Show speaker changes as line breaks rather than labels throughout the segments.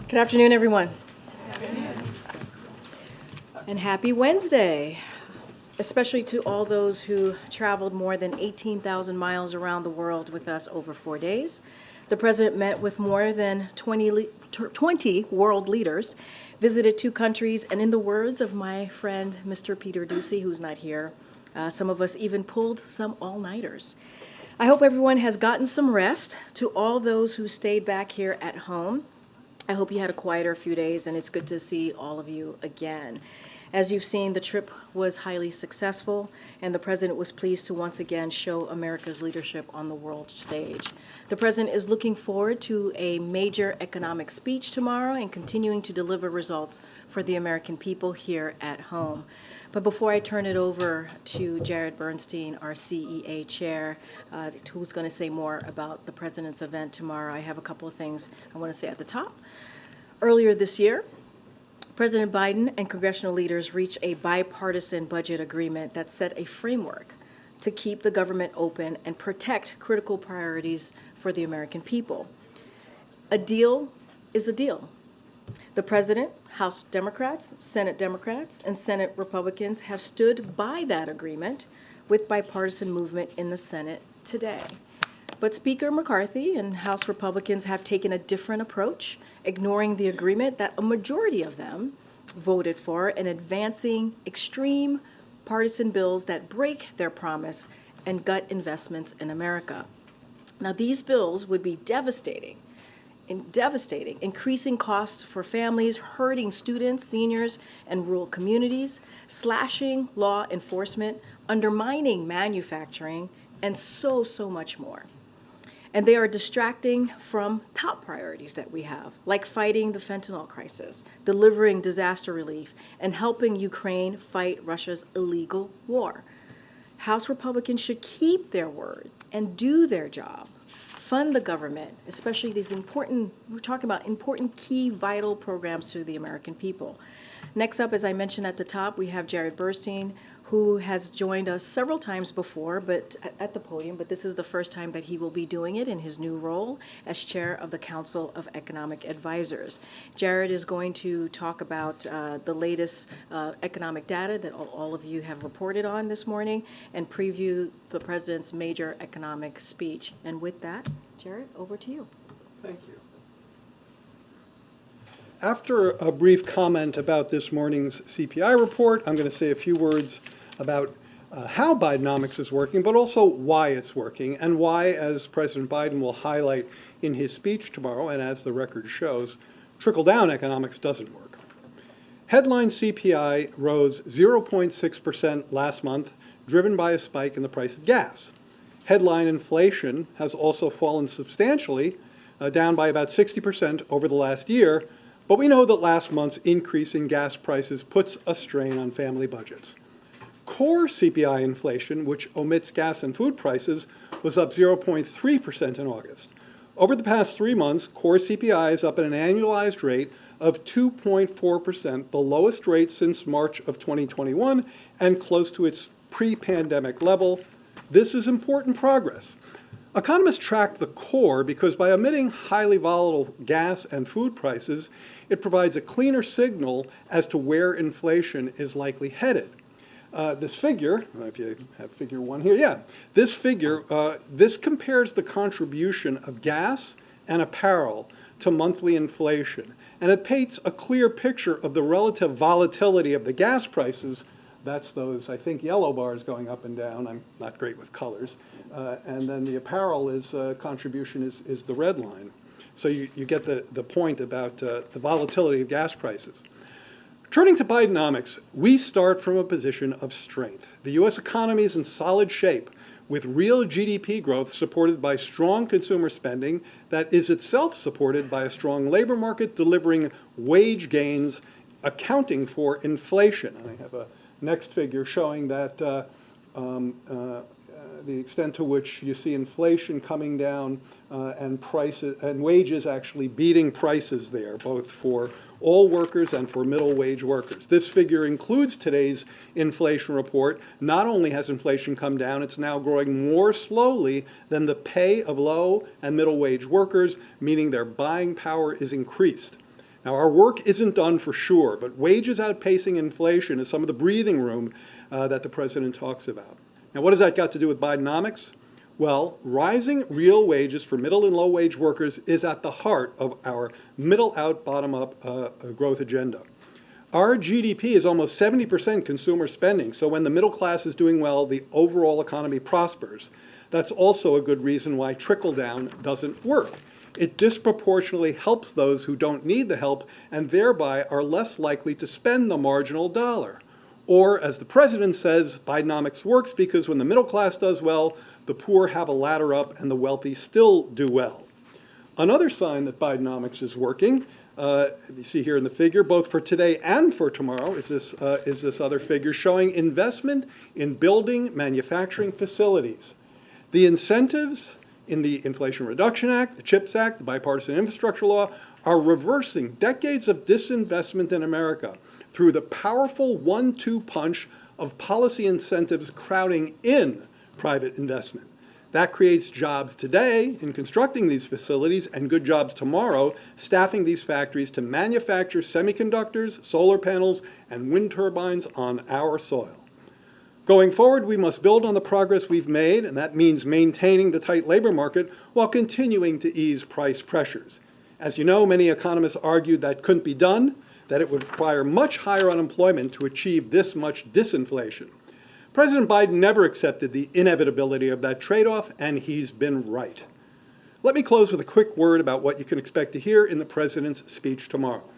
Good afternoon, everyone. And happy Wednesday, especially to all those who traveled more than 18,000 miles around the world with us over 4 days. The President met with more than 20 world leaders, visited 2 countries, and in the words of my friend, Mr. Peter Ducey, who's not here, some of us even pulled some all-nighters. I hope everyone has gotten some rest. To all those who stayed back here at home, I hope you had a quieter few days, and it's good to see all of you again. As you've seen, the trip was highly successful, and the President was pleased to once again show America's leadership on the world stage. The President is looking forward to a major economic speech tomorrow and continuing to deliver results for the American people here at home. But before I turn it over to Jared Bernstein, our CEA chair, who's going to say more about the President's event tomorrow, I have a couple of things I want to say at the top. Earlier this year, President Biden and congressional leaders reached a bipartisan budget agreement that set a framework to keep the government open and protect critical priorities for the American people. A deal is a deal. The President, House Democrats, Senate Democrats, and Senate Republicans have stood by that agreement with bipartisan movement in the Senate today. But Speaker McCarthy and House Republicans have taken a different approach, ignoring the agreement that a majority of them voted for and advancing extreme partisan bills that break their promise and gut investments in America. Now, these bills would be devastating, increasing costs for families, hurting students, seniors, and rural communities, slashing law enforcement, undermining manufacturing, and so much more. And they are distracting from top priorities that we have, like fighting the fentanyl crisis, delivering disaster relief, and helping Ukraine fight Russia's illegal war. House Republicans should keep their word and do their job. Fund the government, especially these important, we're talking about important, key, vital programs to the American people. Next up, as I mentioned at the top, we have Jared Bernstein, who has joined us several times before, but at the podium, but this is the first time that he will be doing it in his new role as chair of the Council of Economic Advisors. Jared is going to talk about the latest economic data that all of you have reported on this morning and preview the President's major economic speech. And with that, Jared, over to you.
Thank you. After a brief comment about this morning's CPI report, I'm going to say a few words about how Bidenomics is working, but also why it's working, and why, as President Biden will highlight in his speech tomorrow, and as the record shows, trickle-down economics doesn't work. Headline CPI rose 0.6% last month, driven by a spike in the price of gas. Headline inflation has also fallen substantially, down by about 60% over the last year, but we know that last month's increase in gas prices puts a strain on family budgets. Core CPI inflation, which omits gas and food prices, was up 0.3% in August. Over the past 3 months, core CPI is up at an annualized rate of 2.4%, the lowest rate since March of 2021 and close to its pre-pandemic level. This is important progress. Economists track the core because by omitting highly volatile gas and food prices, it provides a cleaner signal as to where inflation is likely headed. This figure, if you have figure 1 here, this figure, this compares the contribution of gas and apparel to monthly inflation, and it paints a clear picture of the relative volatility of the gas prices. That's those, I think, yellow bars going up and down. I'm not great with colors. And then the apparel is contribution is the red line. So you get the point about the volatility of gas prices. Turning to Bidenomics, we start from a position of strength. The U.S. economy is in solid shape, with real GDP growth supported by strong consumer spending that is itself supported by a strong labor market delivering wage gains, accounting for inflation. And I have a next figure showing that the extent to which you see inflation coming down and prices and wages actually beating prices there, both for all workers and for middle wage workers. This figure includes today's inflation report. Not only has inflation come down, it's now growing more slowly than the pay of low and middle wage workers, meaning their buying power is increased. Now, our work isn't done for sure, but wages outpacing inflation is some of the breathing room that the president talks about. Now, what has that got to do with Bidenomics? Well, rising real wages for middle and low wage workers is at the heart of our middle out, bottom up growth agenda. Our GDP is almost 70% consumer spending, so when the middle class is doing well, the overall economy prospers. That's also a good reason why trickle-down doesn't work. It disproportionately helps those who don't need the help and thereby are less likely to spend the marginal dollar. Or, as the president says, Bidenomics works because when the middle class does well, the poor have a ladder up and the wealthy still do well. Another sign that Bidenomics is working, you see here in the figure, both for today and for tomorrow, is this other figure showing investment in building manufacturing facilities. The incentives in the Inflation Reduction Act, the CHIPS Act, the Bipartisan Infrastructure Law are reversing decades of disinvestment in America through the powerful 1-2 punch of policy incentives crowding in private investment. That creates jobs today in constructing these facilities and good jobs tomorrow staffing these factories to manufacture semiconductors, solar panels, and wind turbines on our soil. Going forward, we must build on the progress we've made, and that means maintaining the tight labor market while continuing to ease price pressures. As you know, many economists argued that couldn't be done, that it would require much higher unemployment to achieve this much disinflation. President Biden never accepted the inevitability of that trade-off, and he's been right. Let me close with a quick word about what you can expect to hear in the president's speech tomorrow.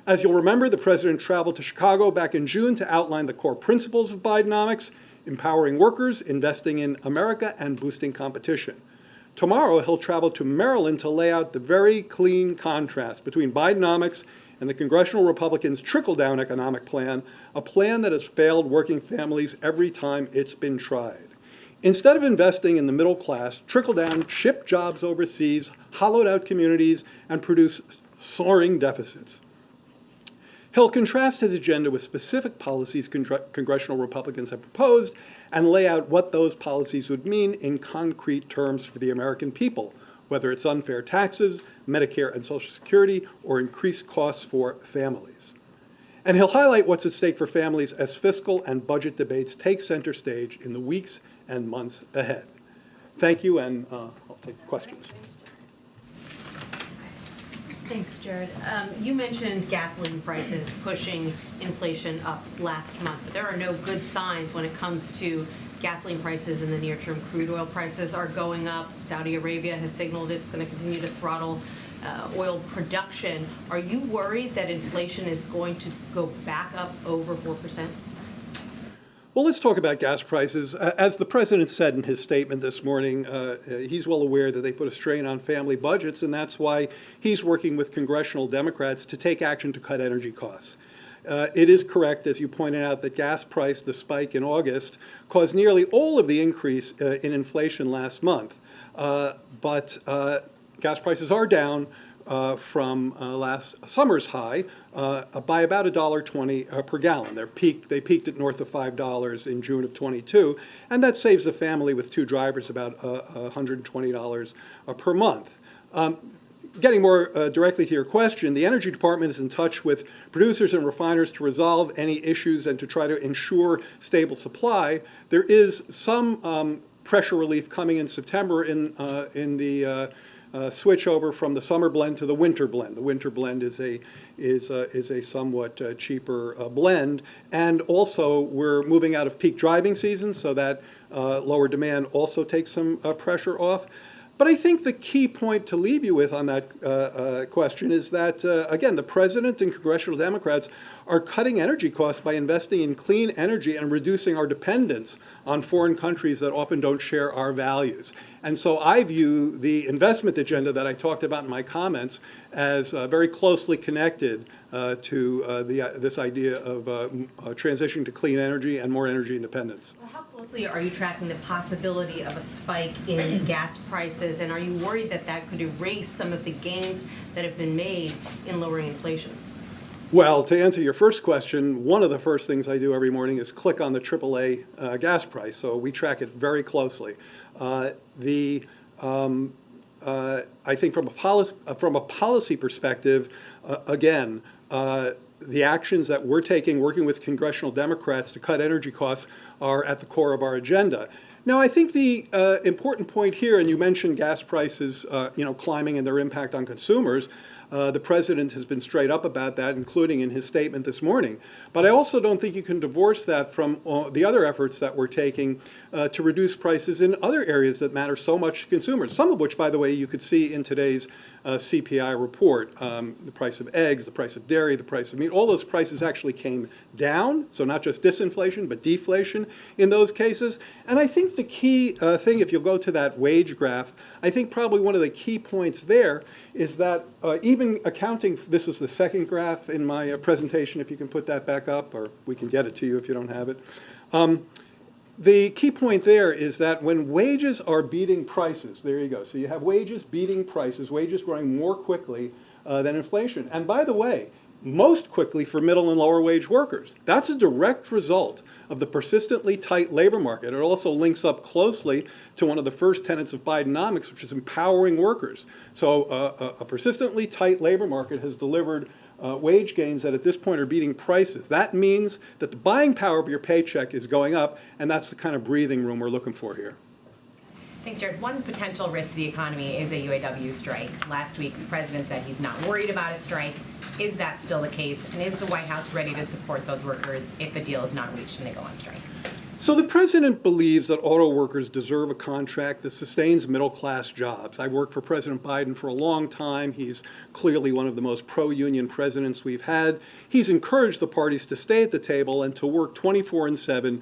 As you'll remember, the president traveled to Chicago back in June to outline the core principles of Bidenomics, empowering workers, investing in America, and boosting competition. Tomorrow, he'll travel to Maryland to lay out the very clean contrast between Bidenomics and the congressional Republicans' trickle-down economic plan, a plan that has failed working families every time it's been tried. Instead of investing in the middle class, trickle-down shipped jobs overseas, hollowed out communities, and produced soaring deficits. He'll contrast his agenda with specific policies congressional Republicans have proposed and lay out what those policies would mean in concrete terms for the American people, whether it's unfair taxes, Medicare and Social Security, or increased costs for families. And he'll highlight what's at stake for families as fiscal and budget debates take center stage in the weeks and months ahead. Thank you, and I'll take questions.
Thanks, Jared. You mentioned gasoline prices pushing inflation up last month, but there are no good signs when it comes to gasoline prices in the near term. Crude oil prices are going up. Saudi Arabia has signaled it's going to continue to throttle oil production. Are you worried that inflation is going to go back up over 4%?
Well, let's talk about gas prices. As the president said in his statement this morning, he's well aware that they put a strain on family budgets, and that's why he's working with congressional Democrats to take action to cut energy costs. It is correct, as you pointed out, that gas price, the spike in August, caused nearly all of the increase in inflation last month. But gas prices are down from last summer's high by about $1.20 per gallon. They peaked at north of $5 in June of 22, and that saves a family with two drivers about $120 per month. Getting more directly to your question, the Energy Department is in touch with producers and refiners to resolve any issues and to try to ensure stable supply. There is some pressure relief coming in September in the switch over from the summer blend to the winter blend. The winter blend is a somewhat cheaper blend, and also we're moving out of peak driving season, so that lower demand also takes some pressure off. But I think the key point to leave you with on that question is that, again, the president and congressional Democrats are cutting energy costs by investing in clean energy and reducing our dependence on foreign countries that often don't share our values. And so I view the investment agenda that I talked about in my comments as very closely connected to this idea of transitioning to clean energy and more energy independence.
Well, how closely are you tracking the possibility of a spike in gas prices, and are you worried that that could erase some of the gains that have been made in lowering inflation?
Well, to answer your first question, one of the first things I do every morning is click on the AAA gas price, so we track it very closely. The I think from a policy perspective, again, the actions that we're taking, working with congressional Democrats to cut energy costs, are at the core of our agenda. Now, I think the important point here, and you mentioned gas prices, climbing and their impact on consumers. The president has been straight up about that, including in his statement this morning. But I also don't think you can divorce that from the other efforts that we're taking to reduce prices in other areas that matter so much to consumers, some of which, by the way, you could see in today's CPI report. The price of eggs, the price of dairy, the price of meat, all those prices actually came down. So not just disinflation, but deflation in those cases. And I think the key thing, if you'll go to that wage graph, I think probably one of the key points there is that even accounting, this was the second graph in my presentation, if you can put that back up, or we can get it to you if you don't have it. The key point there is that when wages are beating prices, there you go. So you have wages beating prices, wages growing more quickly than inflation. And by the way, most quickly for middle and lower wage workers. That's a direct result of the persistently tight labor market. It also links up closely to one of the first tenets of Bidenomics, which is empowering workers. So a persistently tight labor market has delivered wage gains that at this point are beating prices. That means that the buying power of your paycheck is going up, and that's the kind of breathing room we're looking for here.
Thanks, Jared. One potential risk to the economy is a UAW strike. Last week, the president said he's not worried about a strike. Is that still the case? And is the White House ready to support those workers if a deal is not reached and they go on strike?
So the president believes that auto workers deserve a contract that sustains middle-class jobs. I've worked for President Biden for a long time. He's clearly one of the most pro-union presidents we've had. He's encouraged the parties to stay at the table and to work 24/7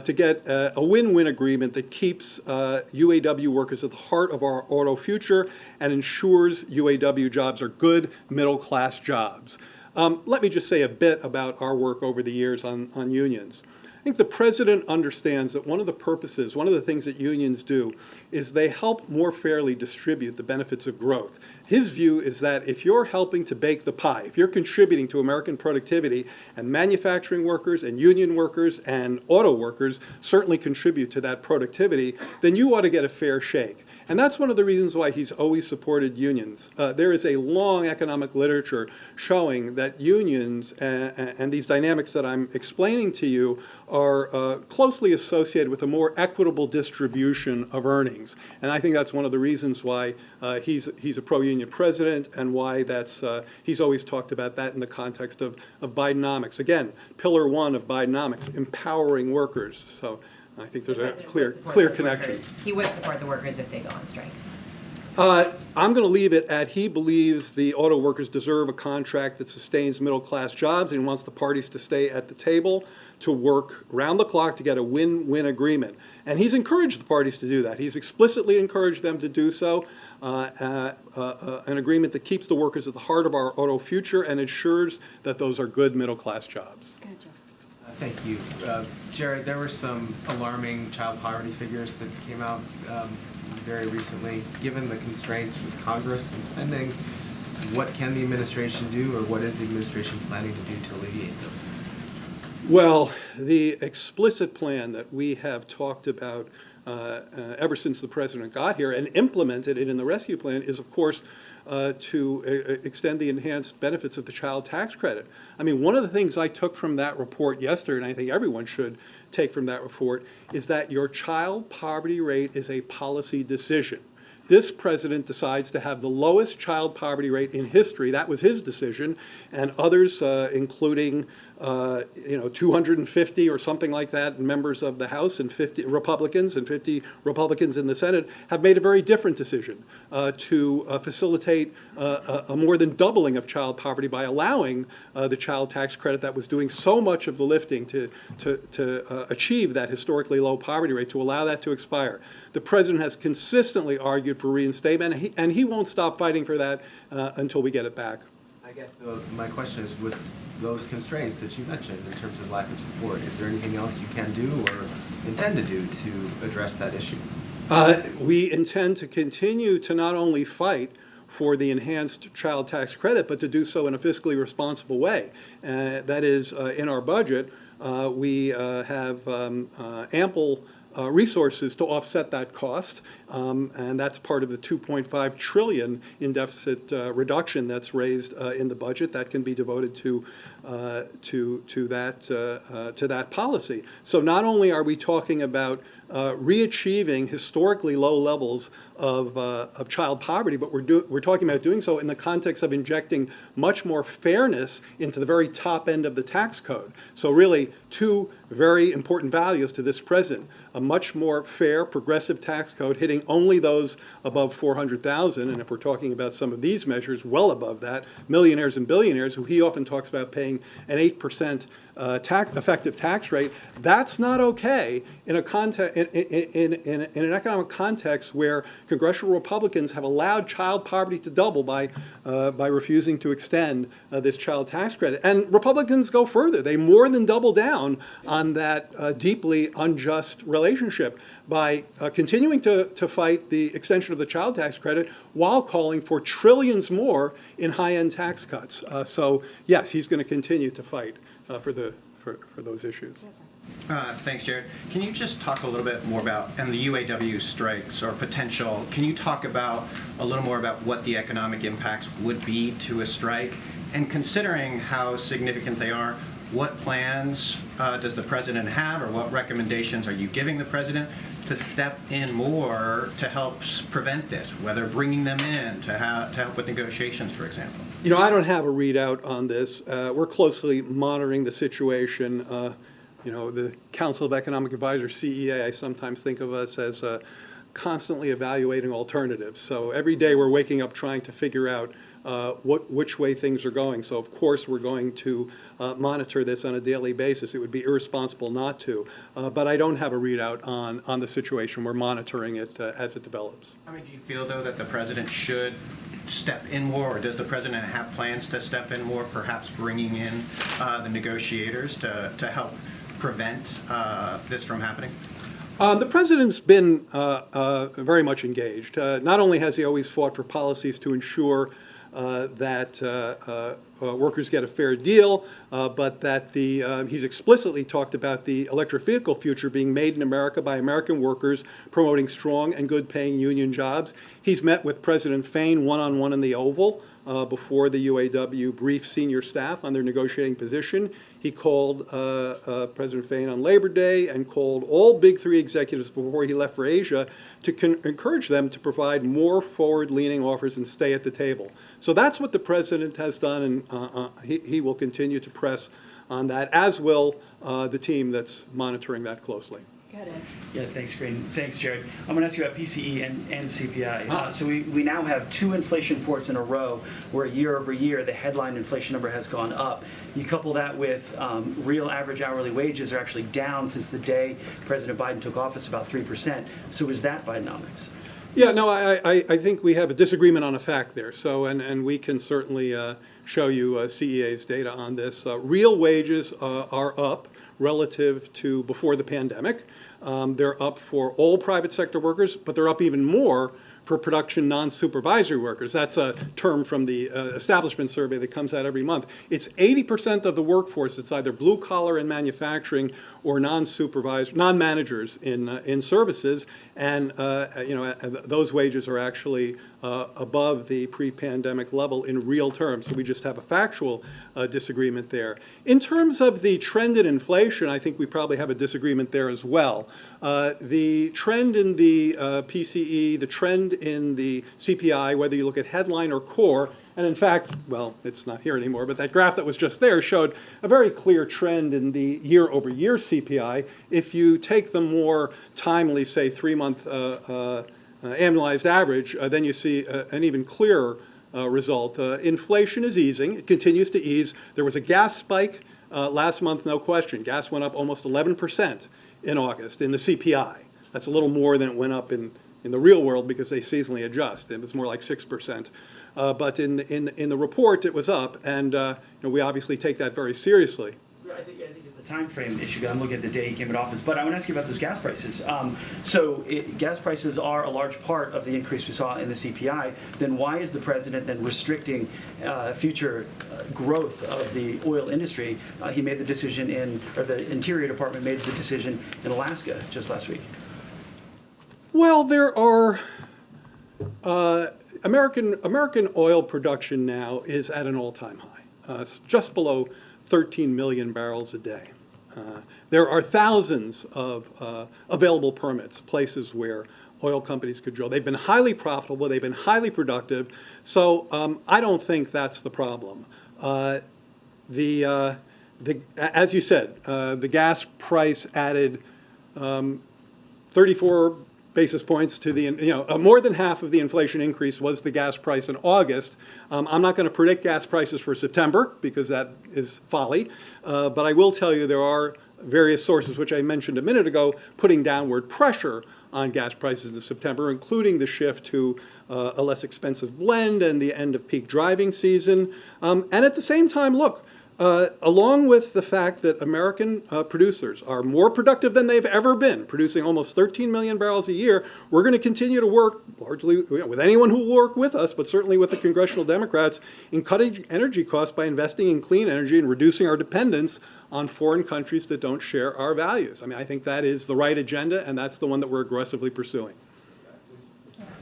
to get a win-win agreement that keeps UAW workers at the heart of our auto future and ensures UAW jobs are good middle-class jobs. Let me just say a bit about our work over the years on unions. I think the president understands that one of the purposes, one of the things that unions do, is they help more fairly distribute the benefits of growth. His view is that if you're helping to bake the pie, if you're contributing to American productivity, and manufacturing workers and union workers and auto workers certainly contribute to that productivity, then you ought to get a fair shake. And that's one of the reasons why he's always supported unions. There is a long economic literature showing that unions and these dynamics that I'm explaining to you are closely associated with a more equitable distribution of earnings. And I think that's one of the reasons why he's a pro-union president, and why he's always talked about that in the context of Bidenomics. Again, pillar one of Bidenomics, empowering workers. So I think there's a clear connection.
He would support the workers if they go on strike.
I'm going to leave it at he believes the auto workers deserve a contract that sustains middle-class jobs, and he wants the parties to stay at the table to work around the clock to get a win-win agreement. And he's encouraged the parties to do that. He's explicitly encouraged them to do so. An agreement that keeps the workers at the heart of our auto future and ensures that those are good middle-class jobs.
Gotcha.
Thank you. Jared, there were some alarming child poverty figures that came out very recently. Given the constraints with Congress and spending, what can the administration do, or what is the administration planning to do to alleviate those?
Well, the explicit plan that we have talked about ever since the president got here and implemented it in the rescue plan is, of course, to extend the enhanced benefits of the child tax credit. I mean, one of the things I took from that report yesterday, and I think everyone should take from that report, is that your child poverty rate is a policy decision. This president decides to have the lowest child poverty rate in history. That was his decision, and others, including 250 or something like that members of the House and 50 Republicans and 50 Republicans in the Senate, have made a very different decision to facilitate a more than doubling of child poverty by allowing the child tax credit that was doing so much of the lifting to achieve that historically low poverty rate, to allow that to expire. The president has consistently argued for reinstatement, and he won't stop fighting for that until we get it back.
I guess my question is, with those constraints that you mentioned in terms of lack of support, is there anything else you can do or intend to do to address that issue?
We intend to continue to not only fight for the enhanced child tax credit, but to do so in a fiscally responsible way. That is, in our budget, we have ample resources to offset that cost, and that's part of the 2.5 trillion in deficit reduction that's raised in the budget that can be devoted to that policy. So not only are we talking about re-achieving historically low levels of child poverty, but we're talking about doing so in the context of injecting much more fairness into the very top end of the tax code. So really, two very important values to this president: a much more fair, progressive tax code hitting only those above 400,000, and if we're talking about some of these measures, well above that, millionaires and billionaires, who he often talks about paying an 8% effective tax rate. That's not okay in a in an economic context where congressional Republicans have allowed child poverty to double by refusing to extend this child tax credit. And Republicans go further. They more than double down on that deeply unjust relationship by continuing to fight the extension of the child tax credit while calling for trillions more in high-end tax cuts. So yes, he's going to continue to fight for those issues.
Thanks, Jared. Can you just talk a little bit more about, and the UAW strikes or potential, can you talk about a little more about what the economic impacts would be to a strike? And considering how significant they are, what plans does the president have, or what recommendations are you giving the president to step in more to help prevent this, whether bringing them in to help with negotiations, for example?
You know, I don't have a readout on this. We're closely monitoring the situation. You know, the Council of Economic Advisors, CEA, I sometimes think of us as constantly evaluating alternatives. So every day we're waking up trying to figure out which way things are going. So of course we're going to monitor this on a daily basis. It would be irresponsible not to. But I don't have a readout on the situation. We're monitoring it as it develops.
I mean, do you feel, though, that the president should step in more, or does the president have plans to step in more, perhaps bringing in the negotiators to help prevent this from happening?
The president's been very much engaged. Not only has he always fought for policies to ensure that workers get a fair deal, but that he's explicitly talked about the electric vehicle future being made in America by American workers, promoting strong and good-paying union jobs. He's met with President Fain one-on-one in the Oval before the UAW briefed senior staff on their negotiating position. He called President Fain on Labor Day and called all Big Three executives before he left for Asia to encourage them to provide more forward-leaning offers and stay at the table. So that's what the president has done, and he will continue to press on that, as will the team that's monitoring that closely.
Go ahead, Ed.
Yeah, thanks, Karine. Thanks, Jared. I'm going to ask you about PCE and CPI. So we now have two inflation reports in a row where year over year the headline inflation number has gone up. You couple that with real average hourly wages are actually down since the day President Biden took office, about 3%. So is that Bidenomics?
Yeah, no, I think we have a disagreement on a fact there. So, and we can certainly show you CEA's data on this. Real wages are up relative to before the pandemic. They're up for all private sector workers, but they're up even more for production non-supervisory workers. That's a term from the establishment survey that comes out every month. It's 80% of the workforce that's either blue collar in manufacturing or non-supervised, non-managers in services, and those wages are actually above the pre-pandemic level in real terms. So we just have a factual disagreement there. In terms of the trend in inflation, I think we probably have a disagreement there as well. The trend in the PCE, the trend in the CPI, whether you look at headline or core, and in fact, well, it's not here anymore, but that graph that was just there showed a very clear trend in the year-over-year CPI. If you take the more timely, say, 3-month annualized average, then you see an even clearer result. Inflation is easing. It continues to ease. There was a gas spike last month, no question. Gas went up almost 11% in August in the CPI. That's a little more than it went up in the real world because they seasonally adjust. It was more like 6%. But in the report, it was up, and we obviously take that very seriously.
Yeah, I think it's a time frame issue. I'm looking at the day he came in office. But I want to ask you about those gas prices. Gas prices are a large part of the increase we saw in the CPI. Then why is the president then restricting future growth of the oil industry? He made the decision or the Interior Department made the decision in Alaska just last week.
Well, there are American oil production now is at an all-time high. It's just below 13 million barrels a day. There are thousands of available permits, places where oil companies could drill. They've been highly profitable. They've been highly productive. So I don't think that's the problem. As you said, the gas price added 34 basis points to the, more than half of the inflation increase was the gas price in August. I'm not going to predict gas prices for September because that is folly, but I will tell you there are various sources, which I mentioned a minute ago, putting downward pressure on gas prices in September, including the shift to a less expensive blend and the end of peak driving season. And at the same time, look, along with the fact that American producers are more productive than they've ever been, producing almost 13 million barrels a year, we're going to continue to work largely with anyone who will work with us, but certainly with the congressional Democrats, in cutting energy costs by investing in clean energy and reducing our dependence on foreign countries that don't share our values. I mean, I think that is the right agenda, and that's the one that we're aggressively pursuing.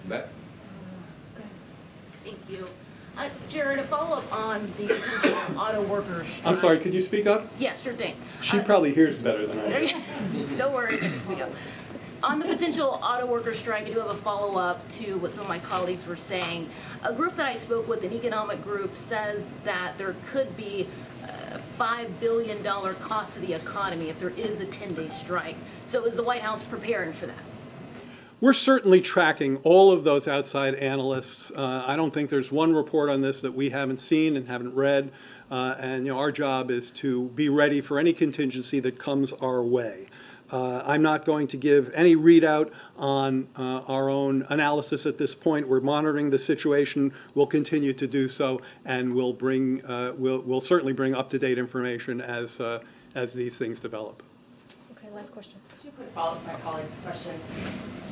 Matt?
Thank you. Jared, a follow-up on the potential auto workers strike.
I'm sorry, could you speak up?
Yeah, sure thing.
She probably hears better than I do.
No worries, I can speak up. On the potential auto worker strike, I do have a follow-up to what some of my colleagues were saying. A group that I spoke with, an economic group, says that there could be a $5 billion cost to the economy if there is a 10-day strike. So is the White House preparing for that?
We're certainly tracking all of those outside analysts. I don't think there's one report on this that we haven't seen and haven't read. And our job is to be ready for any contingency that comes our way. I'm not going to give any readout on our own analysis at this point. We're monitoring the situation. We'll continue to do so, and we'll certainly bring up-to-date information as these things develop.
Okay, last question.
Follow up to my colleagues' questions.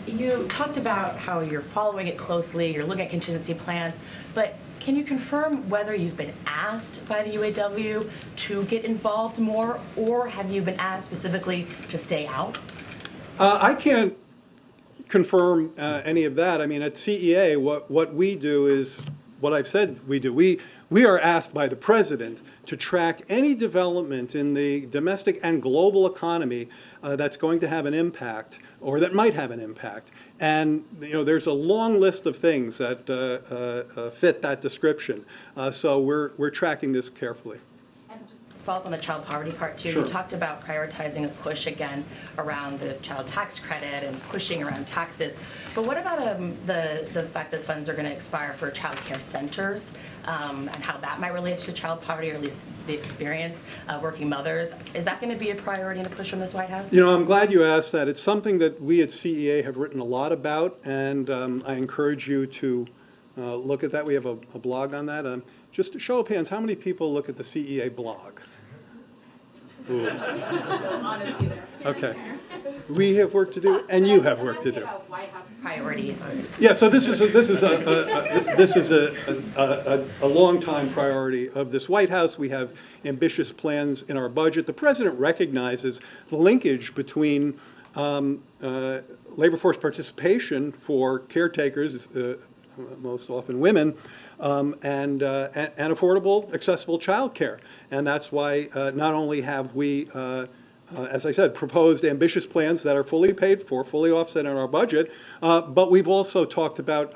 You talked about how you're following it closely, you're looking at contingency plans, but can you confirm whether you've been asked by the UAW to get involved more, or have you been asked specifically to stay out?
I can't confirm any of that. I mean, at CEA, what we do is what I've said we do. We are asked by the president to track any development in the domestic and global economy that's going to have an impact or that might have an impact. And there's a long list of things that fit that description. So we're tracking this carefully.
Follow up on the child poverty part too.
Sure.
You talked about prioritizing a push again around the child tax credit and pushing around taxes. But what about the fact that funds are going to expire for child care centers and how that might relate to child poverty, or at least the experience of working mothers? Is that going to be a priority and a push from this White House?
I'm glad you asked that. It's something that we at CEA have written a lot about, and I encourage you to look at that. We have a blog on that. Just a show of hands, how many people look at the CEA blog? Ooh. Okay. We have work to do, and you have work to do.
White House priorities.
Yeah. So this is a long time priority of this White House. We have ambitious plans in our budget. The president recognizes the linkage between labor force participation for caretakers, most often women, and affordable, accessible child care. And that's why not only have we, as I said, proposed ambitious plans that are fully paid for, fully offset in our budget, but we've also talked about,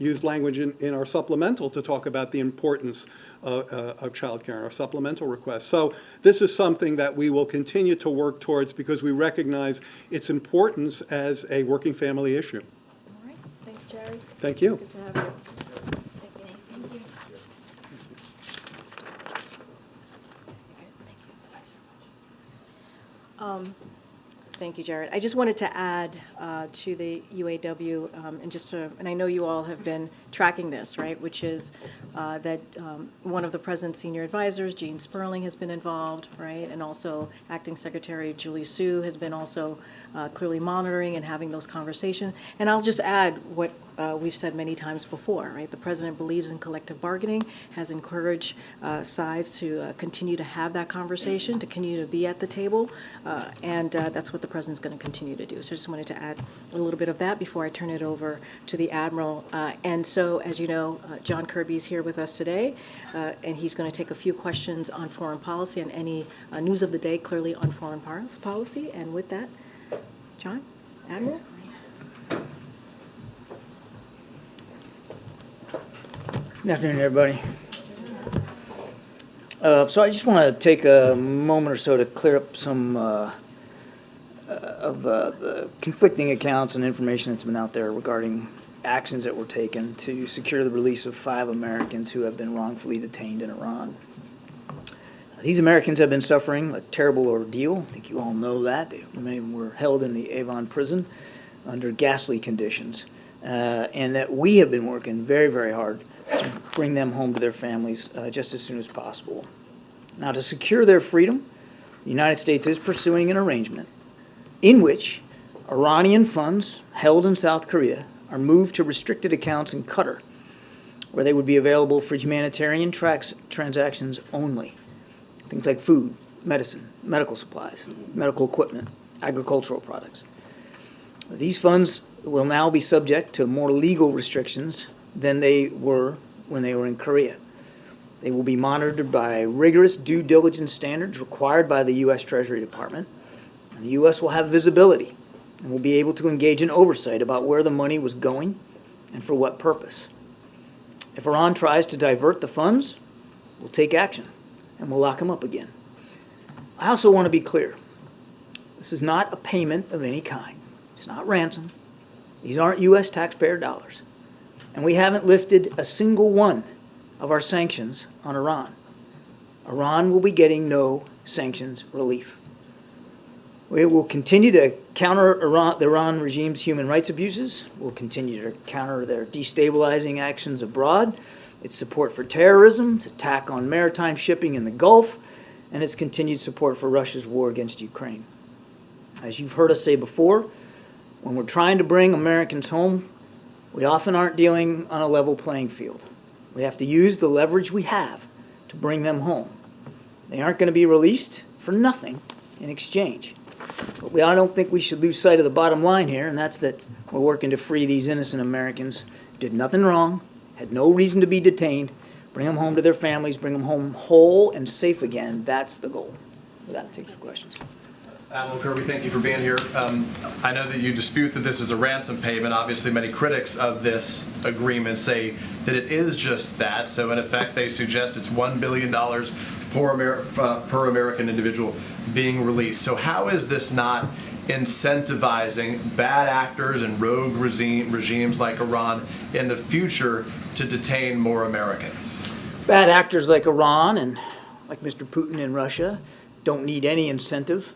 used language in our supplemental to talk about the importance of child care in our supplemental requests. So this is something that we will continue to work towards because we recognize its importance as a working family issue.
All right. Thanks, Jared.
Thank you.
Good to have you. Thank you. Thank you, Jared. I just wanted to add to the UAW, and I know you all have been tracking this, right? Which is that one of the president's senior advisors, Gene Sperling, has been involved, right? And also Acting Secretary Julie Su has been also clearly monitoring and having those conversations. And I'll just add what we've said many times before, right? The president believes in collective bargaining, has encouraged sides to continue to have that conversation, to continue to be at the table, and that's what the president's going to continue to do. So I just wanted to add a little bit of that before I turn it over to the Admiral. And so, as you know, John Kirby's here with us today, and he's going to take a few questions on foreign policy and any news of the day, clearly on foreign policy. And with that, John, Admiral.
Good afternoon, everybody. So I just want to take a moment or so to clear up some of the conflicting accounts and information that's been out there regarding actions that were taken to secure the release of 5 Americans who have been wrongfully detained in Iran. These Americans have been suffering a terrible ordeal. I think you all know that. Many of them were held in the Avon prison under ghastly conditions, and that we have been working very, very hard to bring them home to their families just as soon as possible. Now, to secure their freedom, the United States is pursuing an arrangement in which Iranian funds held in South Korea are moved to restricted accounts in Qatar, where they would be available for humanitarian transactions only. Things like food, medicine, medical supplies, medical equipment, agricultural products. These funds will now be subject to more legal restrictions than they were when they were in Korea. They will be monitored by rigorous due diligence standards required by the U.S. Treasury Department. And the U.S. will have visibility and will be able to engage in oversight about where the money was going and for what purpose. If Iran tries to divert the funds, we'll take action and we'll lock them up again. I also want to be clear. This is not a payment of any kind. It's not ransom. These aren't U.S. taxpayer dollars. And we haven't lifted a single one of our sanctions on Iran. Iran will be getting no sanctions relief. We will continue to counter the Iran regime's human rights abuses. We'll continue to counter their destabilizing actions abroad, its support for terrorism, its attack on maritime shipping in the Gulf, and its continued support for Russia's war against Ukraine. As you've heard us say before, when we're trying to bring Americans home, we often aren't dealing on a level playing field. We have to use the leverage we have to bring them home. They aren't going to be released for nothing in exchange. But I don't think we should lose sight of the bottom line here, and that's that we're working to free these innocent Americans who did nothing wrong, had no reason to be detained, bring them home to their families, bring them home whole and safe again. That's the goal. With that, take some questions.
Admiral Kirby, thank you for being here. I know that you dispute that this is a ransom payment. Obviously, many critics of this agreement say that it is just that. So, in effect, they suggest it's $1 billion per American individual being released. So how is this not incentivizing bad actors and rogue regimes like Iran in the future to detain more Americans?
Bad actors like Iran and like Mr. Putin in Russia don't need any incentive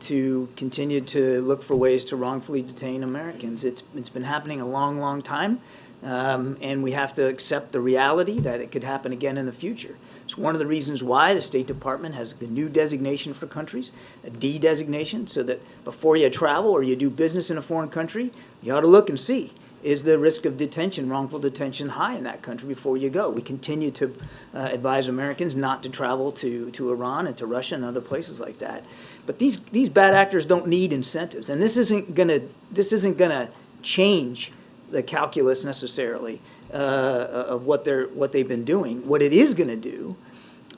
to continue to look for ways to wrongfully detain Americans. It's been happening a long, long time, and we have to accept the reality that it could happen again in the future. It's one of the reasons why the State Department has a new designation for countries, a D designation, so that before you travel or you do business in a foreign country, you ought to look and see, is the risk of detention, wrongful detention, high in that country before you go? We continue to advise Americans not to travel to Iran and to Russia and other places like that. But these bad actors don't need incentives, and this isn't gonna change the calculus necessarily of what they've been doing. What it is going to do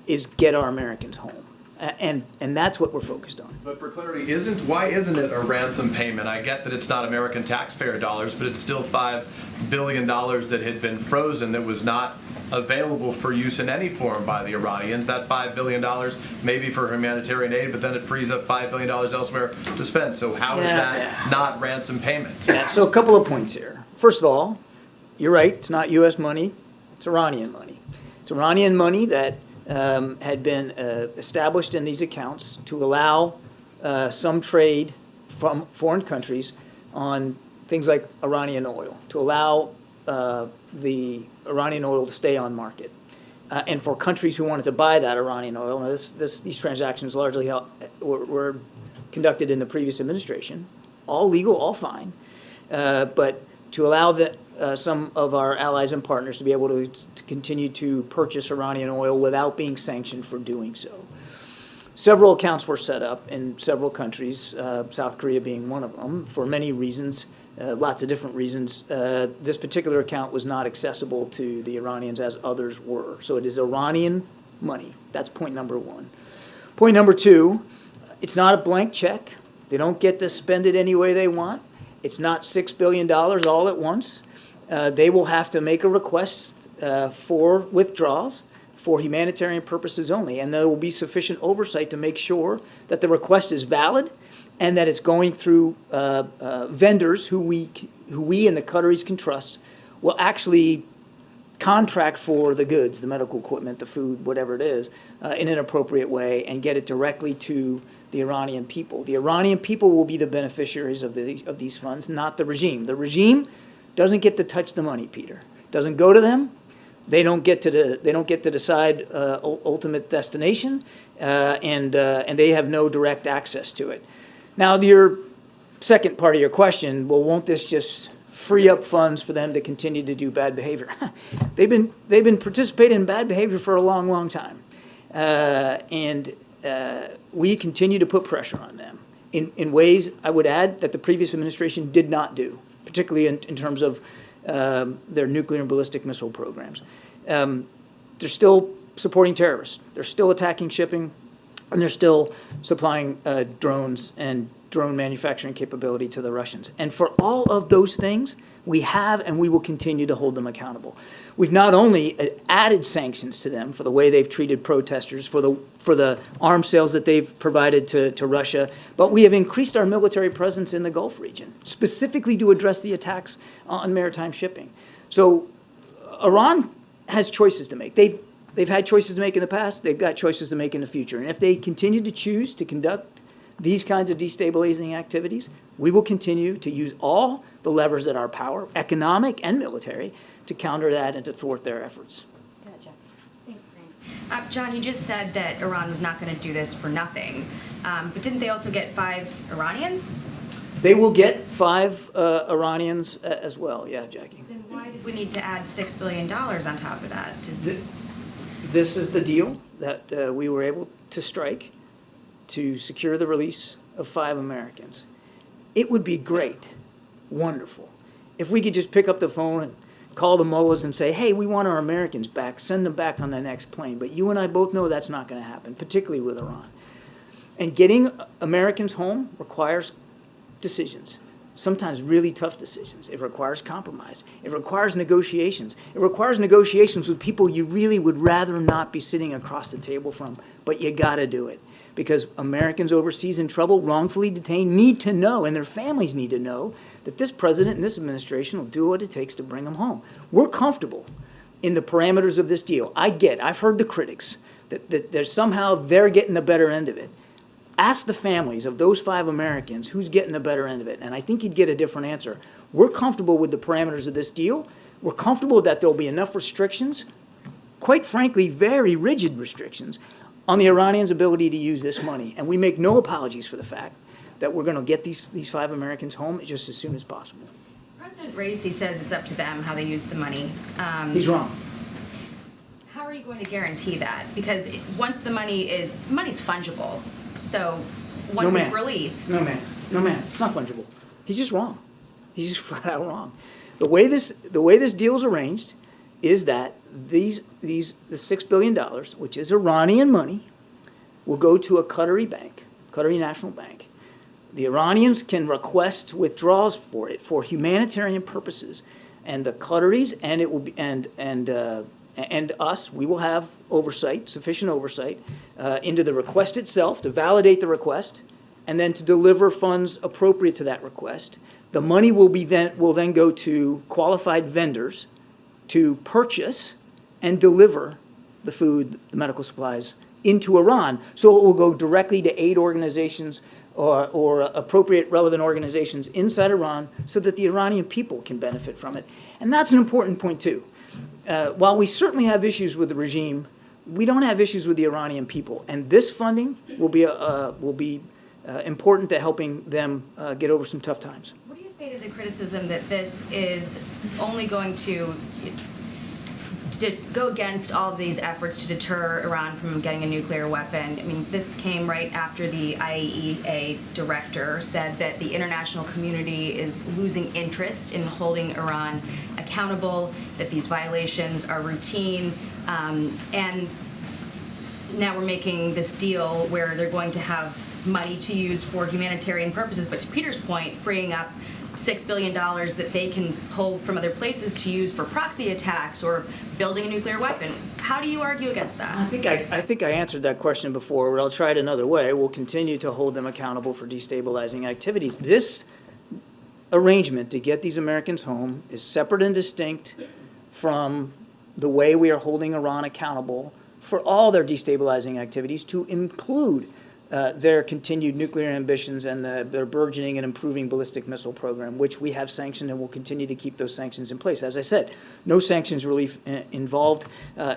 is get our Americans home, and that's what we're focused on.
But for clarity, why isn't it a ransom payment? I get that it's not American taxpayer dollars, but it's still $5 billion that had been frozen, that was not available for use in any form by the Iranians. That $5 billion may be for humanitarian aid, but then it frees up $5 billion elsewhere to spend. So how is that not ransom payment?
Yeah, so a couple of points here. First of all, you're right, it's not U.S. money, it's Iranian money. It's Iranian money that had been established in these accounts to allow some trade from foreign countries on things like Iranian oil, to allow the Iranian oil to stay on market. And for countries who wanted to buy that Iranian oil, now these transactions largely were conducted in the previous administration, all legal, all fine, but to allow some of our allies and partners to be able to continue to purchase Iranian oil without being sanctioned for doing so. Several accounts were set up in several countries, South Korea being one of them, for many reasons, lots of different reasons. This particular account was not accessible to the Iranians as others were. So it is Iranian money. That's point number one. Point number two, it's not a blank check. They don't get to spend it any way they want. It's not $6 billion all at once. They will have to make a request for withdrawals for humanitarian purposes only, and there will be sufficient oversight to make sure that the request is valid and that it's going through vendors who we and the Qataris can trust will actually contract for the goods, the medical equipment, the food, whatever it is, in an appropriate way and get it directly to the Iranian people. The Iranian people will be the beneficiaries of these funds, not the regime. The regime doesn't get to touch the money, Peter. Doesn't go to them. They don't get to decide ultimate destination, and they have no direct access to it. Now, to your second part of your question, well, won't this just free up funds for them to continue to do bad behavior? They've been participating in bad behavior for a long, long time, and we continue to put pressure on them in ways, I would add, that the previous administration did not do, particularly in terms of their nuclear and ballistic missile programs. They're still supporting terrorists. They're still attacking shipping, and they're still supplying drones and drone manufacturing capability to the Russians. And for all of those things, we have and we will continue to hold them accountable. We've not only added sanctions to them for the way they've treated protesters, for the arms sales that they've provided to Russia, but we have increased our military presence in the Gulf region, specifically to address the attacks on maritime shipping. So Iran has choices to make. They've had choices to make in the past. They've got choices to make in the future. And if they continue to choose to conduct these kinds of destabilizing activities, we will continue to use all the levers at our power, economic and military, to counter that and to thwart their efforts.
Gotcha. Thanks, Karine. John, you just said that Iran was not going to do this for nothing, but didn't they also get 5 Iranians?
They will get 5 Iranians as well. Yeah, Jackie.
Then why did we need to add $6 billion on top of that?
This is the deal that we were able to strike to secure the release of 5 Americans. It would be great, wonderful, if we could just pick up the phone and call the mullahs and say, hey, we want our Americans back, send them back on the next plane. But you and I both know that's not going to happen, particularly with Iran. And getting Americans home requires decisions, sometimes really tough decisions. It requires compromise. It requires negotiations. It requires negotiations with people you really would rather not be sitting across the table from, but you got to do it. Because Americans overseas in trouble, wrongfully detained, need to know, and their families need to know, that this president and this administration will do what it takes to bring them home. We're comfortable in the parameters of this deal. I've heard the critics, that there's somehow they're getting the better end of it. Ask the families of those 5 Americans who's getting the better end of it, and I think you'd get a different answer. We're comfortable with the parameters of this deal. We're comfortable that there'll be enough restrictions, quite frankly, very rigid restrictions, on the Iranians' ability to use this money. And we make no apologies for the fact that we're going to get these 5 Americans home just as soon as possible.
President Raisi says it's up to them how they use the money.
He's wrong.
How are you going to guarantee that? Because once the money's fungible. So once it's released.
No, ma'am. It's not fungible. He's just wrong. He's just flat out wrong. The way this deal is arranged is that the $6 billion, which is Iranian money, will go to a Qatari bank, Qatari National Bank. The Iranians can request withdrawals for it for humanitarian purposes, and the Qataris and it will be and us, we will have oversight, sufficient oversight, into the request itself to validate the request, and then to deliver funds appropriate to that request. The money will then go to qualified vendors to purchase and deliver the food, the medical supplies into Iran. So it will go directly to aid organizations or appropriate relevant organizations inside Iran so that the Iranian people can benefit from it. And that's an important point too. While we certainly have issues with the regime, we don't have issues with the Iranian people. And this funding will be important to helping them get over some tough times.
What do you say to the criticism that this is only going to go against all of these efforts to deter Iran from getting a nuclear weapon? I mean, this came right after the IAEA director said that the international community is losing interest in holding Iran accountable, that these violations are routine, and now we're making this deal where they're going to have money to use for humanitarian purposes, but to Peter's point, freeing up $6 billion that they can pull from other places to use for proxy attacks or building a nuclear weapon. How do you argue against that?
I think I answered that question before, but I'll try it another way. We'll continue to hold them accountable for destabilizing activities. This arrangement to get these Americans home is separate and distinct from the way we are holding Iran accountable for all their destabilizing activities, to include their continued nuclear ambitions and their burgeoning and improving ballistic missile program, which we have sanctioned and will continue to keep those sanctions in place. As I said, no sanctions relief involved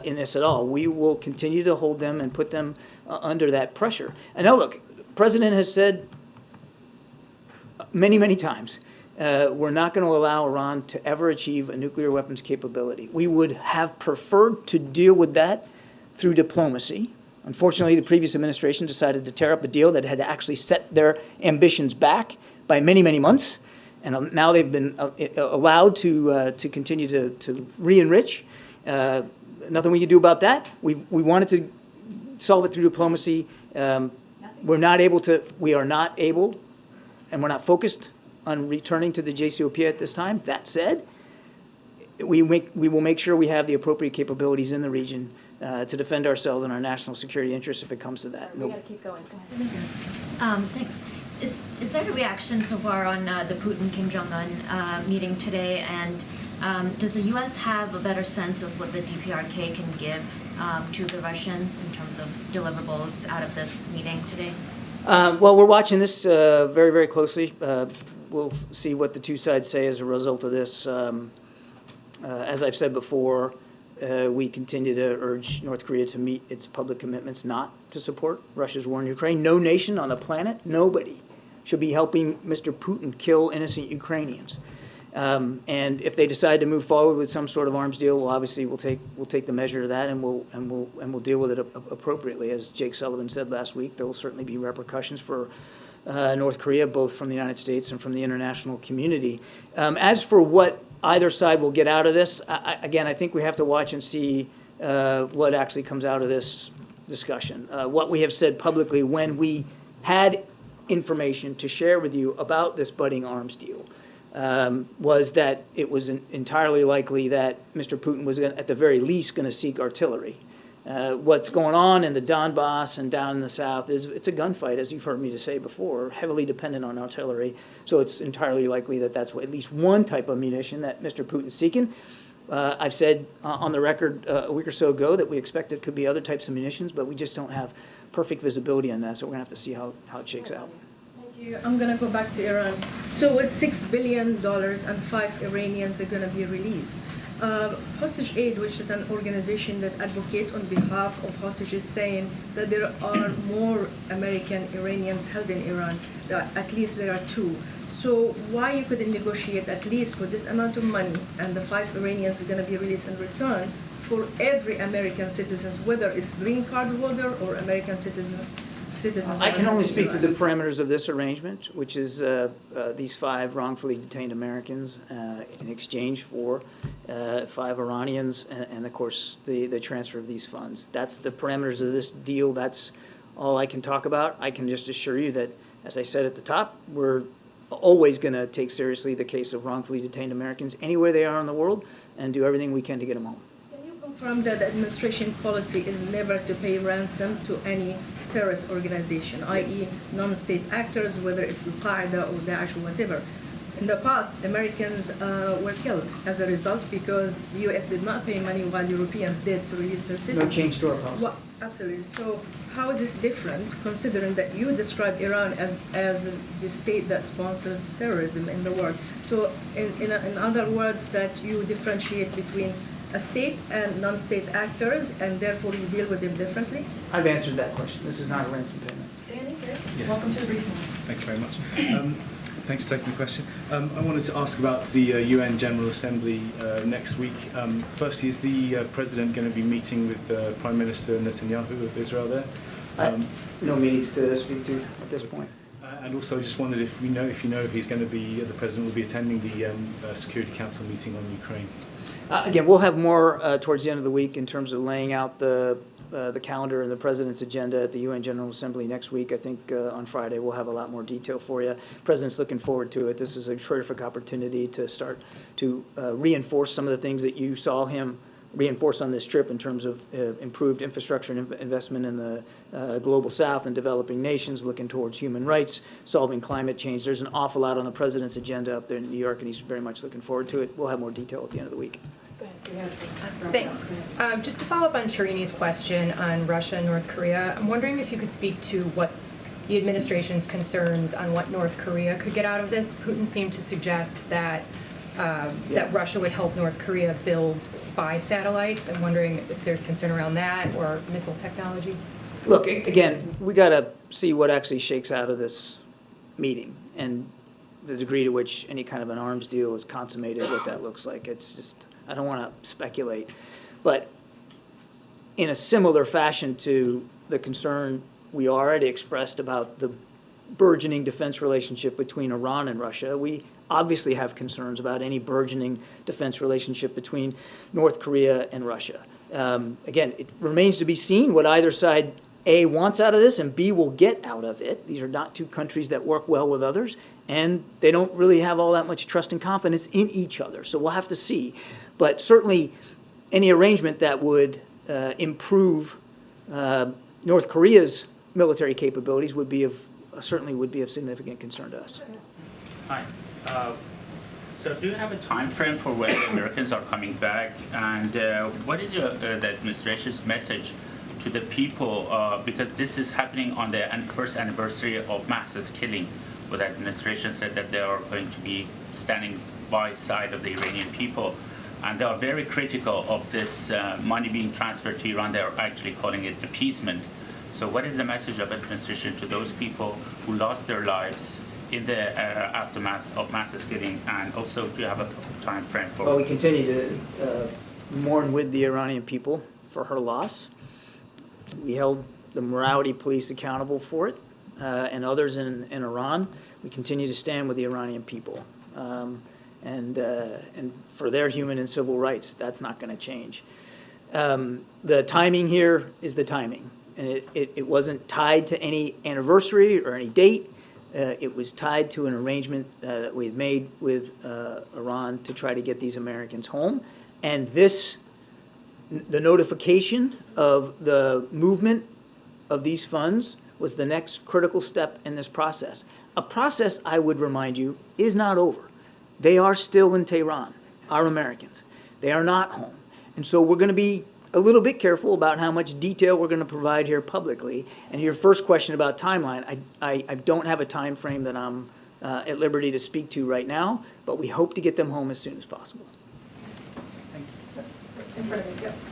in this at all. We will continue to hold them and put them under that pressure. And now look, the President has said many, many times, we're not going to allow Iran to ever achieve a nuclear weapons capability. We would have preferred to deal with that through diplomacy. Unfortunately, the previous administration decided to tear up a deal that had actually set their ambitions back by many, many months. And now they've been allowed to continue to re-enrich. Nothing we can do about that. We wanted to solve it through diplomacy. We are not able, and we're not focused on returning to the JCPOA at this time. That said, we will make sure we have the appropriate capabilities in the region to defend ourselves and our national security interests if it comes to that.
We got to keep going. Go ahead.
Thanks. Is there a reaction so far on the Putin-Kim Jong-un meeting today? And does the U.S. have a better sense of what the DPRK can give to the Russians in terms of deliverables out of this meeting today?
Well, we're watching this very, very closely. We'll see what the two sides say as a result of this. As I've said before, we continue to urge North Korea to meet its public commitments not to support Russia's war in Ukraine. No nation on the planet, nobody, should be helping Mr. Putin kill innocent Ukrainians. And if they decide to move forward with some sort of arms deal, well, obviously we'll take the measure of that, and we'll deal with it appropriately. As Jake Sullivan said last week, there will certainly be repercussions for North Korea, both from the United States and from the international community. As for what either side will get out of this, again, I think we have to watch and see what actually comes out of this discussion. What we have said publicly when we had information to share with you about this budding arms deal was that it was entirely likely that Mr. Putin was at the very least going to seek artillery. What's going on in the Donbass and down in the south it's a gunfight, as you've heard me to say before, heavily dependent on artillery. So it's entirely likely that that's at least one type of munition that Mr. Putin's seeking. I've said on the record a week or so ago that we expect it could be other types of munitions, but we just don't have perfect visibility on that, so we're going to have to see how it shakes out.
I'm going to go back to Iran. So with $6 billion and 5 Iranians are going to be released. Hostage Aid, which is an organization that advocates on behalf of hostages, saying that there are more American Iranians held in Iran. At least there are 2. So why you couldn't negotiate at least for this amount of money, and the 5 Iranians are going to be released in return for every American citizen, whether it's green card holder or American citizens.
I can only speak to the parameters of this arrangement, which is these 5 wrongfully detained Americans in exchange for 5 Iranians and of course, the transfer of these funds. That's the parameters of this deal. That's all I can talk about. I can just assure you that, as I said at the top, we're always going to take seriously the case of wrongfully detained Americans anywhere they are in the world and do everything we can to get them home.
Can you confirm that the administration policy is never to pay ransom to any terrorist organization, i.e. non-state actors, whether it's Al-Qaeda or Daesh or whatever? In the past, Americans were killed as a result because the U.S. did not pay money while Europeans did to release their citizens.
No change to our policy.
Well, absolutely. So how is this different, considering that you describe Iran as the state that sponsors terrorism in the world? So in other words, that you differentiate between a state and non-state actors, and therefore you deal with them differently?
I've answered that question. This is not a ransom payment.
Danny,
Yes.
welcome to the briefing.
Thank you very much. Thanks for taking the question. I wanted to ask about the UN General Assembly next week. Firstly, is the President going to be meeting with Prime Minister Netanyahu of Israel there?
No meetings to speak to at this point.
And also, I just wondered if you know if he's going to be, the President will be attending the Security Council meeting on Ukraine.
Again, we'll have more towards the end of the week in terms of laying out the calendar and the President's agenda at the UN General Assembly next week. I think on Friday we'll have a lot more detail for you. The President's looking forward to it. This is a terrific opportunity to start to reinforce some of the things that you saw him reinforce on this trip in terms of improved infrastructure and investment in the global south and developing nations, looking towards human rights, solving climate change. There's an awful lot on the President's agenda up there in New York, and he's very much looking forward to it. We'll have more detail at the end of the week.
Thanks. Just to follow up on Sharini's question on Russia and North Korea, I'm wondering if you could speak to what the administration's concerns on what North Korea could get out of this. Putin seemed to suggest that that Russia would help North Korea build spy satellites. I'm wondering if there's concern around that or missile technology.
Look, again, we got to see what actually shakes out of this meeting and the degree to which any kind of an arms deal is consummated, what that looks like. It's just, I don't want to speculate. But in a similar fashion to the concern we already expressed about the burgeoning defense relationship between Iran and Russia, we obviously have concerns about any burgeoning defense relationship between North Korea and Russia. Again, it remains to be seen what either side, A, wants out of this, and B, will get out of it. These are not two countries that work well with others, and they don't really have all that much trust and confidence in each other. So we'll have to see. But certainly, any arrangement that would improve North Korea's military capabilities would be certainly would be of significant concern to us.
Hi. So do you have a time frame for when the Americans are coming back? And what is the administration's message to the people? Because this is happening on the first anniversary of mass killing, where the administration said that they are going to be standing by side of the Iranian people. And they are very critical of this money being transferred to Iran. They are actually calling it appeasement. So what is the message of administration to those people who lost their lives in the aftermath of mass killing, and also do you have a time frame for?
Well, we continue to mourn with the Iranian people for her loss. We held the morality police accountable for it, and others in Iran. We continue to stand with the Iranian people, and for their human and civil rights. That's not going to change. The timing here is the timing, and it wasn't tied to any anniversary or any date. It was tied to an arrangement that we had made with Iran to try to get these Americans home. And the notification of the movement of these funds was the next critical step in this process. A process, I would remind you, is not over. They are still in Tehran, our Americans. They are not home. And so we're going to be a little bit careful about how much detail we're going to provide here publicly. And your first question about timeline, I don't have a time frame that I'm at liberty to speak to right now, but we hope to get them home as soon as possible.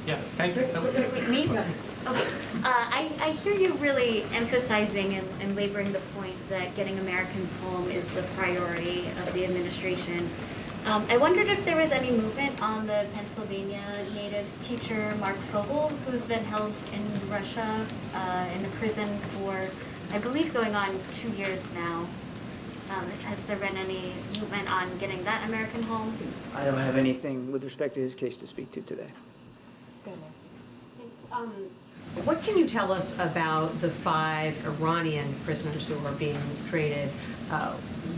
Yeah, thank you.
Me? Okay. I hear you really emphasizing and laboring the point that getting Americans home is the priority of the administration. I wondered if there was any movement on the Pennsylvania native teacher, Mark Fogel, who's been held in Russia in a prison for, I believe, going on 2 years now. Has there been any movement on getting that American home?
I don't have anything with respect to his case to speak to today.
What can you tell us about the 5 Iranian prisoners who are being traded?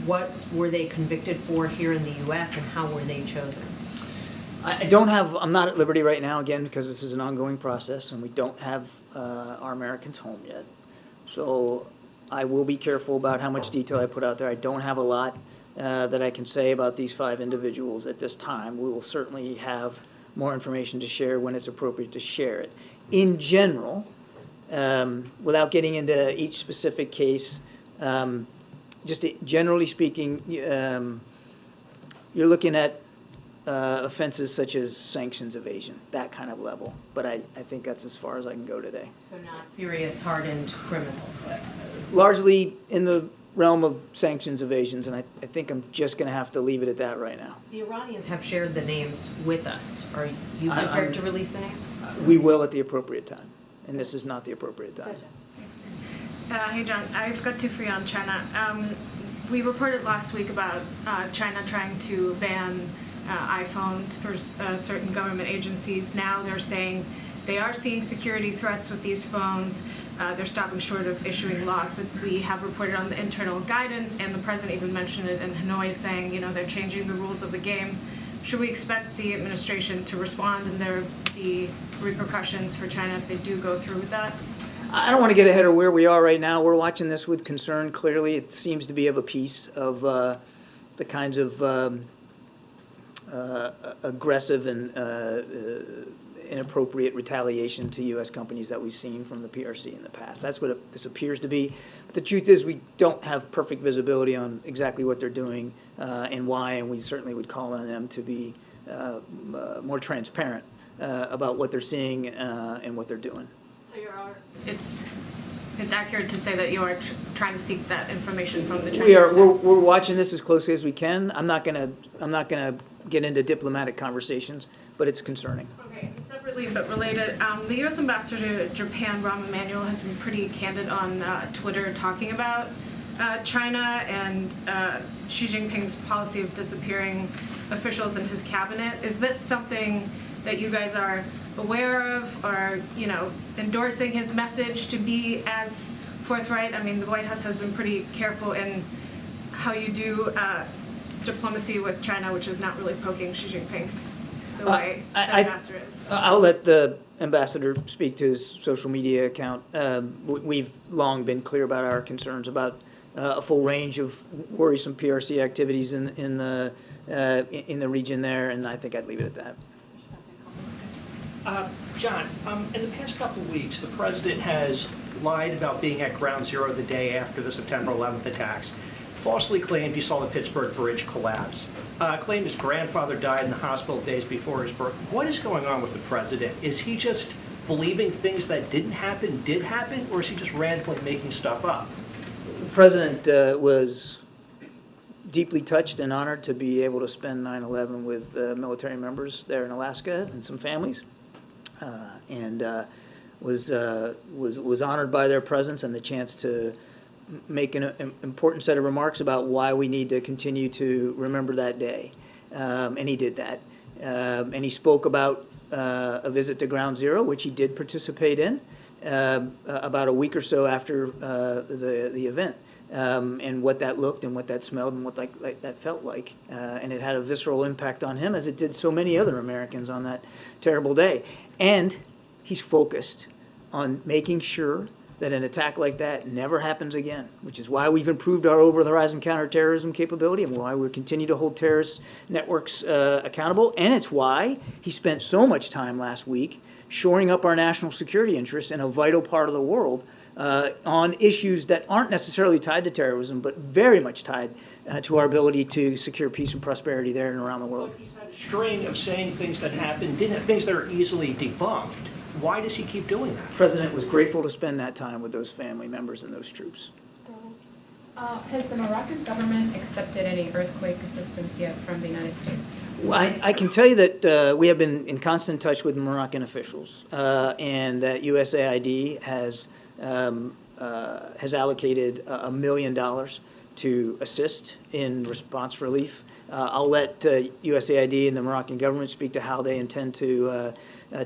What were they convicted for here in the U.S. and how were they chosen?
I'm not at liberty right now, again, because this is an ongoing process and we don't have our Americans home yet. So I will be careful about how much detail I put out there. I don't have a lot that I can say about these 5 individuals at this time. We will certainly have more information to share when it's appropriate to share it. In general, without getting into each specific case, just generally speaking, you're looking at offenses such as sanctions evasion, that kind of level. But I think that's as far as I can go today.
So not serious hardened criminals?
Largely in the realm of sanctions evasions, and I think I'm just going to have to leave it at that right now.
The Iranians have shared the names with us. Are you prepared to release the names?
We will at the appropriate time, and this is not the appropriate time.
Hey, John. I've got 2 for you on China. We reported last week about China trying to ban iPhones for certain government agencies. Now they're saying they are seeing security threats with these phones. They're stopping short of issuing laws, but we have reported on the internal guidance, and the president even mentioned it in Hanoi, saying, you know, they're changing the rules of the game. Should we expect the administration to respond and there be repercussions for China if they do go through with that?
I don't want to get ahead of where we are right now. We're watching this with concern. Clearly, it seems to be of a piece of the kinds of aggressive and inappropriate retaliation to U.S. companies that we've seen from the PRC in the past. That's what this appears to be. But the truth is we don't have perfect visibility on exactly what they're doing and why, and we certainly would call on them to be more transparent about what they're seeing and what they're doing.
So it's accurate to say that you are trying to seek that information from the Chinese.
We're watching this as closely as we can. I'm not gonna get into diplomatic conversations, but it's concerning.
Okay, and separately but related, the U.S. ambassador to Japan, Rahm Emanuel, has been pretty candid on Twitter talking about China and Xi Jinping's policy of disappearing officials in his cabinet. Is this something that you guys are aware of, or, you know, endorsing his message to be as forthright? I mean, the White House has been pretty careful in how you do diplomacy with China, which is not really poking Xi Jinping the way the ambassador is.
I'll let the ambassador speak to his social media account. We've long been clear about our concerns about a full range of worrisome PRC activities in the region there, and I think I'd leave it at that.
John, in the past couple of weeks, the president has lied about being at Ground Zero the day after the September 11th attacks, falsely claimed he saw the Pittsburgh Bridge collapse, claimed his grandfather died in the hospital days before his birth. What is going on with the president? Is he just believing things that didn't happen did happen, or is he just randomly making stuff up?
The president was deeply touched and honored to be able to spend 9/11 with military members there in Alaska and some families. And was honored by their presence and the chance to make an important set of remarks about why we need to continue to remember that day. And he did that. And he spoke about a visit to Ground Zero, which he did participate in about a week or so after the event. And what that looked and what that smelled and what that felt like. And it had a visceral impact on him, as it did so many other Americans on that terrible day. And he's focused on making sure that an attack like that never happens again, which is why we've improved our over-the-horizon counterterrorism capability and why we continue to hold terrorist networks accountable. And it's why he spent so much time last week shoring up our national security interests in a vital part of the world on issues that aren't necessarily tied to terrorism, but very much tied to our ability to secure peace and prosperity there and around the world.
He's had a string of saying things that happened, things that are easily debunked. Why does he keep doing that?
The president was grateful to spend that time with those family members and those troops.
Has the Moroccan government accepted any earthquake assistance yet from the United States?
Well, I can tell you that we have been in constant touch with Moroccan officials, and that USAID has allocated $1 million to assist in response relief. I'll let USAID and the Moroccan government speak to how they intend to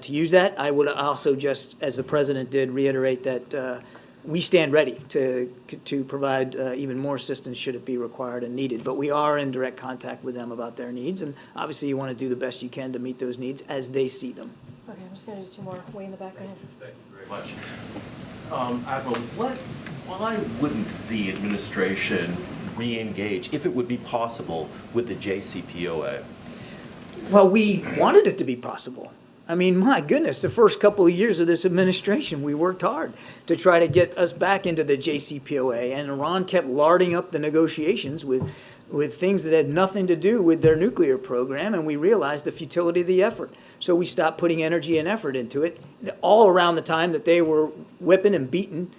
use that. I would also just, as the president did, reiterate that we stand ready to provide even more assistance should it be required and needed. But we are in direct contact with them about their needs, and obviously you want to do the best you can to meet those needs as they see them.
Okay, I'm just going to do 2 more. Way in the back. Go ahead.
Thank you very much. Admiral, why wouldn't the administration
re-engage, if it would be possible, with the JCPOA?
Well, we wanted it to be possible. I mean, my goodness, the first couple of years of this administration, we worked hard to try to get us back into the JCPOA, and Iran kept larding up the negotiations with things that had nothing to do with their nuclear program, and we realized the futility of the effort. So we stopped putting energy and effort into it, all around the time that they were whipping and beating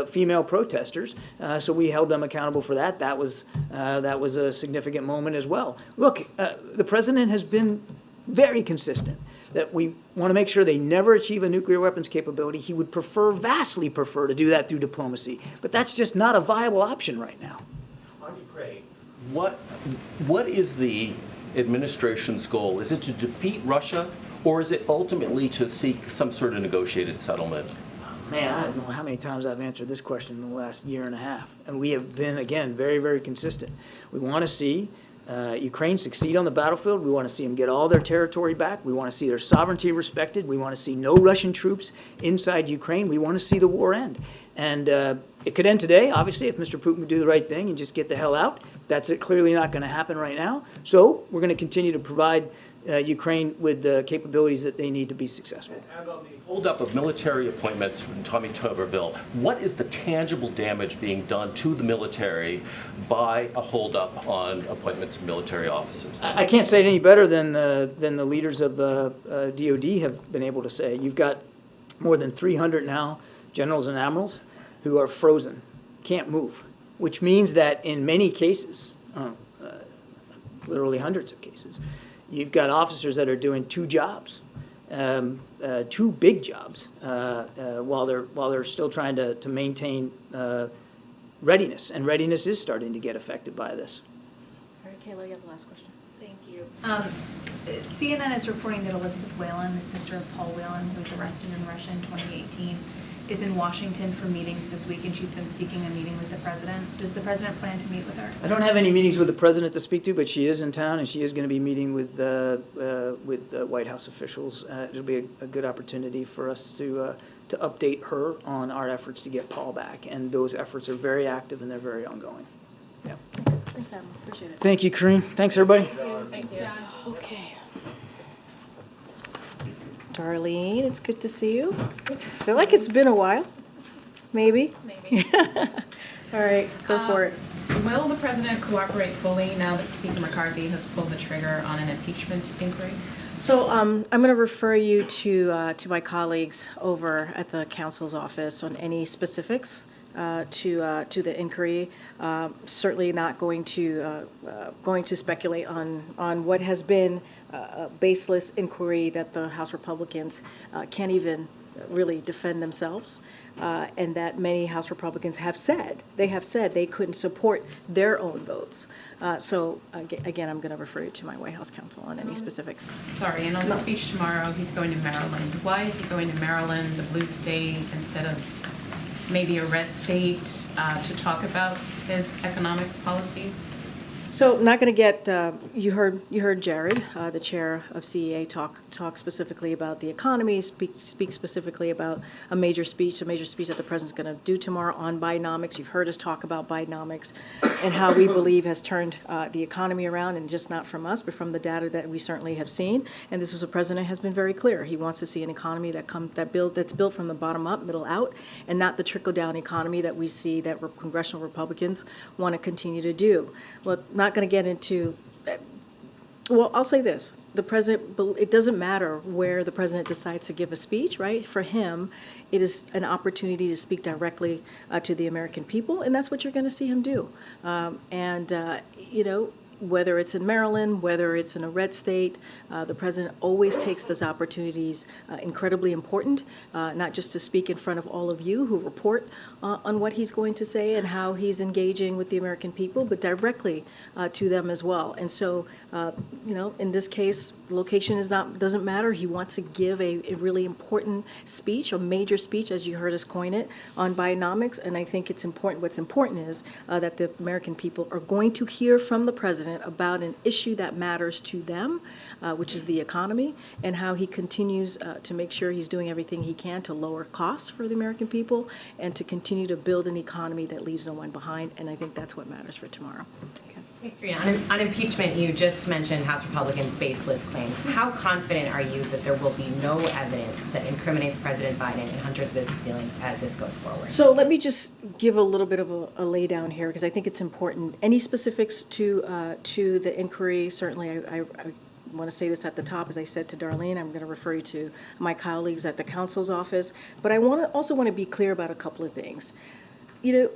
female protesters. So we held them accountable for that. That was a significant moment as well. Look, the president has been very consistent that we want to make sure they never achieve a nuclear weapons capability. He would vastly prefer to do that through diplomacy. But that's just not a viable option right now.
On Ukraine, what is the administration's goal? Is it to defeat Russia, or is it ultimately to seek some sort of negotiated settlement?
Man, I don't know how many times I've answered this question in the last year and a half. And we have been, again, very, very consistent. We want to see Ukraine succeed on the battlefield. We want to see them get all their territory back. We want to see their sovereignty respected. We want to see no Russian troops inside Ukraine. We want to see the war end. And it could end today, obviously, if Mr. Putin would do the right thing and just get the hell out. That's clearly not going to happen right now. So we're going to continue to provide Ukraine with the capabilities that they need to be successful.
And on the holdup of military appointments from Tommy Tuberville, what is the tangible damage being done to the military by a holdup on appointments of military officers?
I can't say it any better than the leaders of the DOD have been able to say. You've got more than 300 now generals and admirals who are frozen, can't move, which means that in many cases, literally hundreds of cases, you've got officers that are doing two jobs, two big jobs, while they're still trying to maintain readiness, and readiness is starting to get affected by this.
All right, Kayla, you have the last question.
Thank you.
CNN is reporting that Elizabeth Whelan, the sister of Paul Whelan, who was arrested in Russia in 2018, is in Washington for meetings this week, and she's been seeking a meeting with the president. Does the president plan to meet with her?
I don't have any meetings with the president to speak to, but she is in town, and she is going to be meeting with White House officials. It'll be a good opportunity for us to update her on our efforts to get Paul back, and those efforts are very active and they're very ongoing. Yeah.
Thanks, Adam. Appreciate it.
Thank you, Karine. Thanks, everybody.
Thank you. Okay. Darlene, it's good to see you. I feel like it's been a while. Maybe.
Maybe.
All right, go for it.
Will the president cooperate fully now that Speaker McCarthy has pulled the trigger on an impeachment inquiry?
So I'm going to refer you to my colleagues over at the counsel's office on any specifics to the inquiry. Certainly not going to speculate on what has been a baseless inquiry that the House Republicans can't even really defend themselves, and that many House Republicans have said they couldn't support their own votes. So again, I'm going to refer you to my White House counsel on any specifics.
Sorry, and on the speech tomorrow, he's going to Maryland. Why is he going to Maryland, the blue state, instead of maybe a red state, to talk about his economic policies?
So not going to get, you heard Jared, the chair of CEA, talk specifically about the economy, speak specifically about a major speech that the president's going to do tomorrow on Bidenomics. You've heard us talk about Bidenomics and how we believe has turned the economy around, and just not from us, but from the data that we certainly have seen. And this is a president has been very clear. He wants to see an economy that's built from the bottom up, middle out, and not the trickle-down economy that we see that congressional Republicans want to continue to do. Well, not going to get into, well, I'll say this. The president, it doesn't matter where the president decides to give a speech, right? For him, it is an opportunity to speak directly to the American people, and that's what you're going to see him do. You know, whether it's in Maryland, whether it's in a red state, the president always takes those opportunities incredibly important, not just to speak in front of all of you who report on what he's going to say and how he's engaging with the American people, but directly to them as well. And so, you know, in this case, location doesn't matter. He wants to give a really important speech, a major speech, as you heard us coin it, on Bidenomics. And I think it's important. What's important is that the American people are going to hear from the president president about an issue that matters to them, which is the economy, and how he continues to make sure he's doing everything he can to lower costs for the American people and to continue to build an economy that leaves no one behind. And I think that's what matters for tomorrow.
On impeachment, you just mentioned House Republicans' baseless claims. How confident are you that there will be no evidence that incriminates President Biden and Hunter's business dealings as this goes forward?
So let me just give a little bit of a lay down here, because I think it's important. Any specifics to the inquiry, certainly I want to say this at the top, as I said to Darlene, I'm going to refer you to my colleagues at the counsel's office. But I also want to be clear about a couple of things. You know,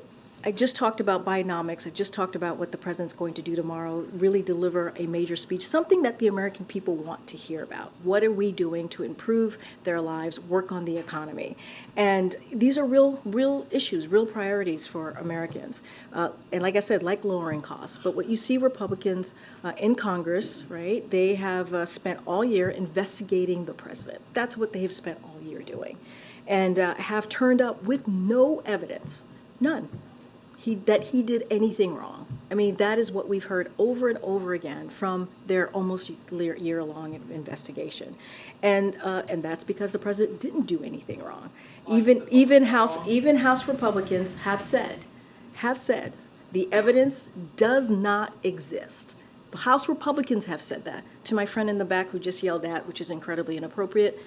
I just talked about Bidenomics. I just talked about what the president's going to do tomorrow, really deliver a major speech, something that the American people want to hear about. What are we doing to improve their lives, work on the economy? And these are real issues, real priorities for Americans. And like I said, like lowering costs. But what you see Republicans in Congress, right, they have spent all year investigating the president. That's what they have spent all year doing. And have turned up with no evidence, none, that he did anything wrong. I mean, that is what we've heard over and over again from their almost year-long investigation, and that's because the president didn't do anything wrong. Even House Republicans have said the evidence does not exist. The House Republicans have said that. To my friend in the back who just yelled at, which is incredibly inappropriate,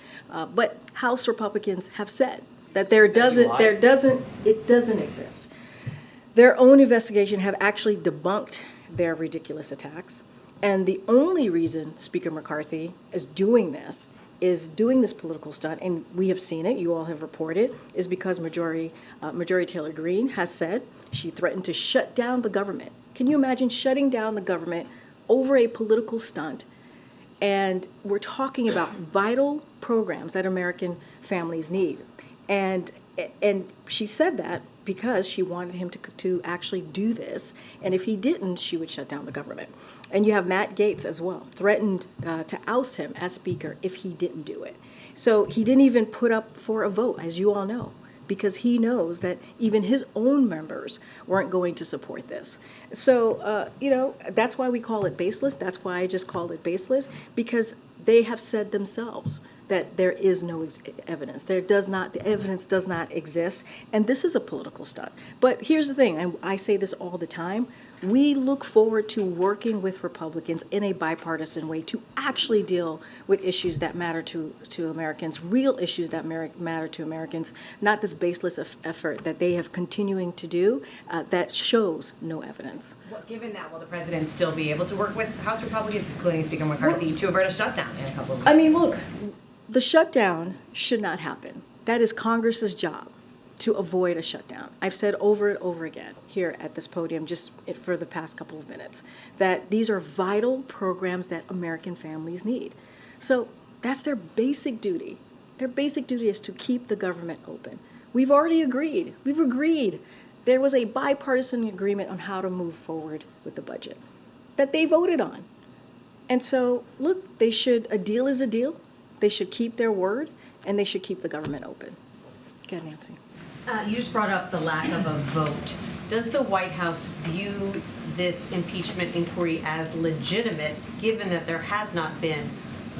but House Republicans have said that it doesn't exist. Their own investigation have actually debunked their ridiculous attacks. And the only reason Speaker McCarthy is doing this political stunt, and we have seen it, you all have reported, is because Majority Taylor Greene has said she threatened to shut down the government. Can you imagine shutting down the government over a political stunt? And we're talking about vital programs that American families need. And she said that because she wanted him to actually do this. And if he didn't, she would shut down the government. And you have Matt Gaetz as well, threatened to oust him as Speaker if he didn't do it. So he didn't even put up for a vote, as you all know, because he knows that even his own members weren't going to support this. So, that's why we call it baseless. That's why I just called it baseless, because they have said themselves that there is no evidence. The evidence does not exist, and this is a political stunt. But here's the thing, and I say this all the time, we look forward to working with Republicans in a bipartisan way to actually deal with issues that matter to Americans, real issues that matter to Americans, not this baseless effort that they have continuing to do that shows no evidence.
Given that, will the president still be able to work with House Republicans, including Speaker McCarthy, to avert a shutdown in a couple of weeks?
I mean, look, the shutdown should not happen. That is Congress's job, to avoid a shutdown. I've said over and over again here at this podium just for the past couple of minutes that these are vital programs that American families need. So that's their basic duty. Their basic duty is to keep the government open. We've already agreed. We've agreed. There was a bipartisan agreement on how to move forward with the budget that they voted on. And so, look, a deal is a deal. They should keep their word, and they should keep the government open. Go ahead, Nancy.
You just brought up the lack of a vote. Does the White House view this impeachment inquiry as legitimate, given that there has not been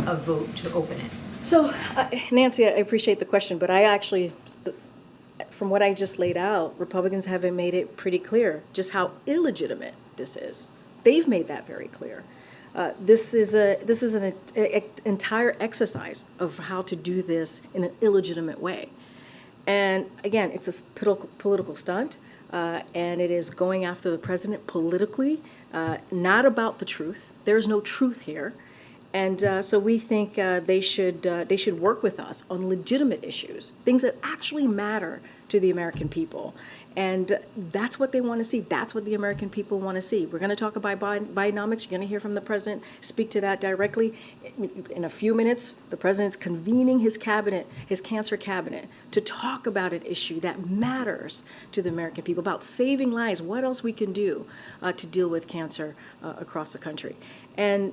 a vote to open it?
So, Nancy, I appreciate the question, but I actually, from what I just laid out, Republicans haven't made it pretty clear just how illegitimate this is. They've made that very clear. This is an entire exercise of how to do this in an illegitimate way. And again, it's a political stunt, and it is going after the president politically, not about the truth. There's no truth here. And so we think they should work with us on legitimate issues, things that actually matter to the American people. And that's what they want to see. That's what the American people want to see. We're going to talk about Bidenomics. You're going to hear from the president speak to that directly. In a few minutes, the president's convening his cabinet, his cancer cabinet, to talk about an issue that matters to the American people, about saving lives, what else we can do to deal with cancer across the country. And,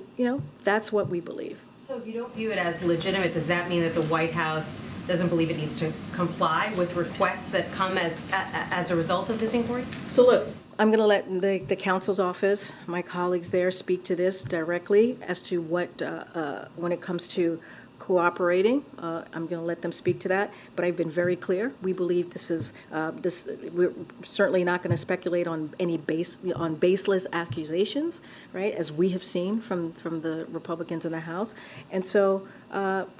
that's what we believe.
So if you don't view it as legitimate, does that mean that the White House doesn't believe it needs to comply with requests that come as a result of this inquiry?
So look, I'm going to let the council's office, my colleagues there, speak to this directly as to what, when it comes to cooperating. I'm going to let them speak to that, but I've been very clear. We believe this is, we're certainly not going to speculate on any baseless accusations, right, as we have seen from the Republicans in the House. And so,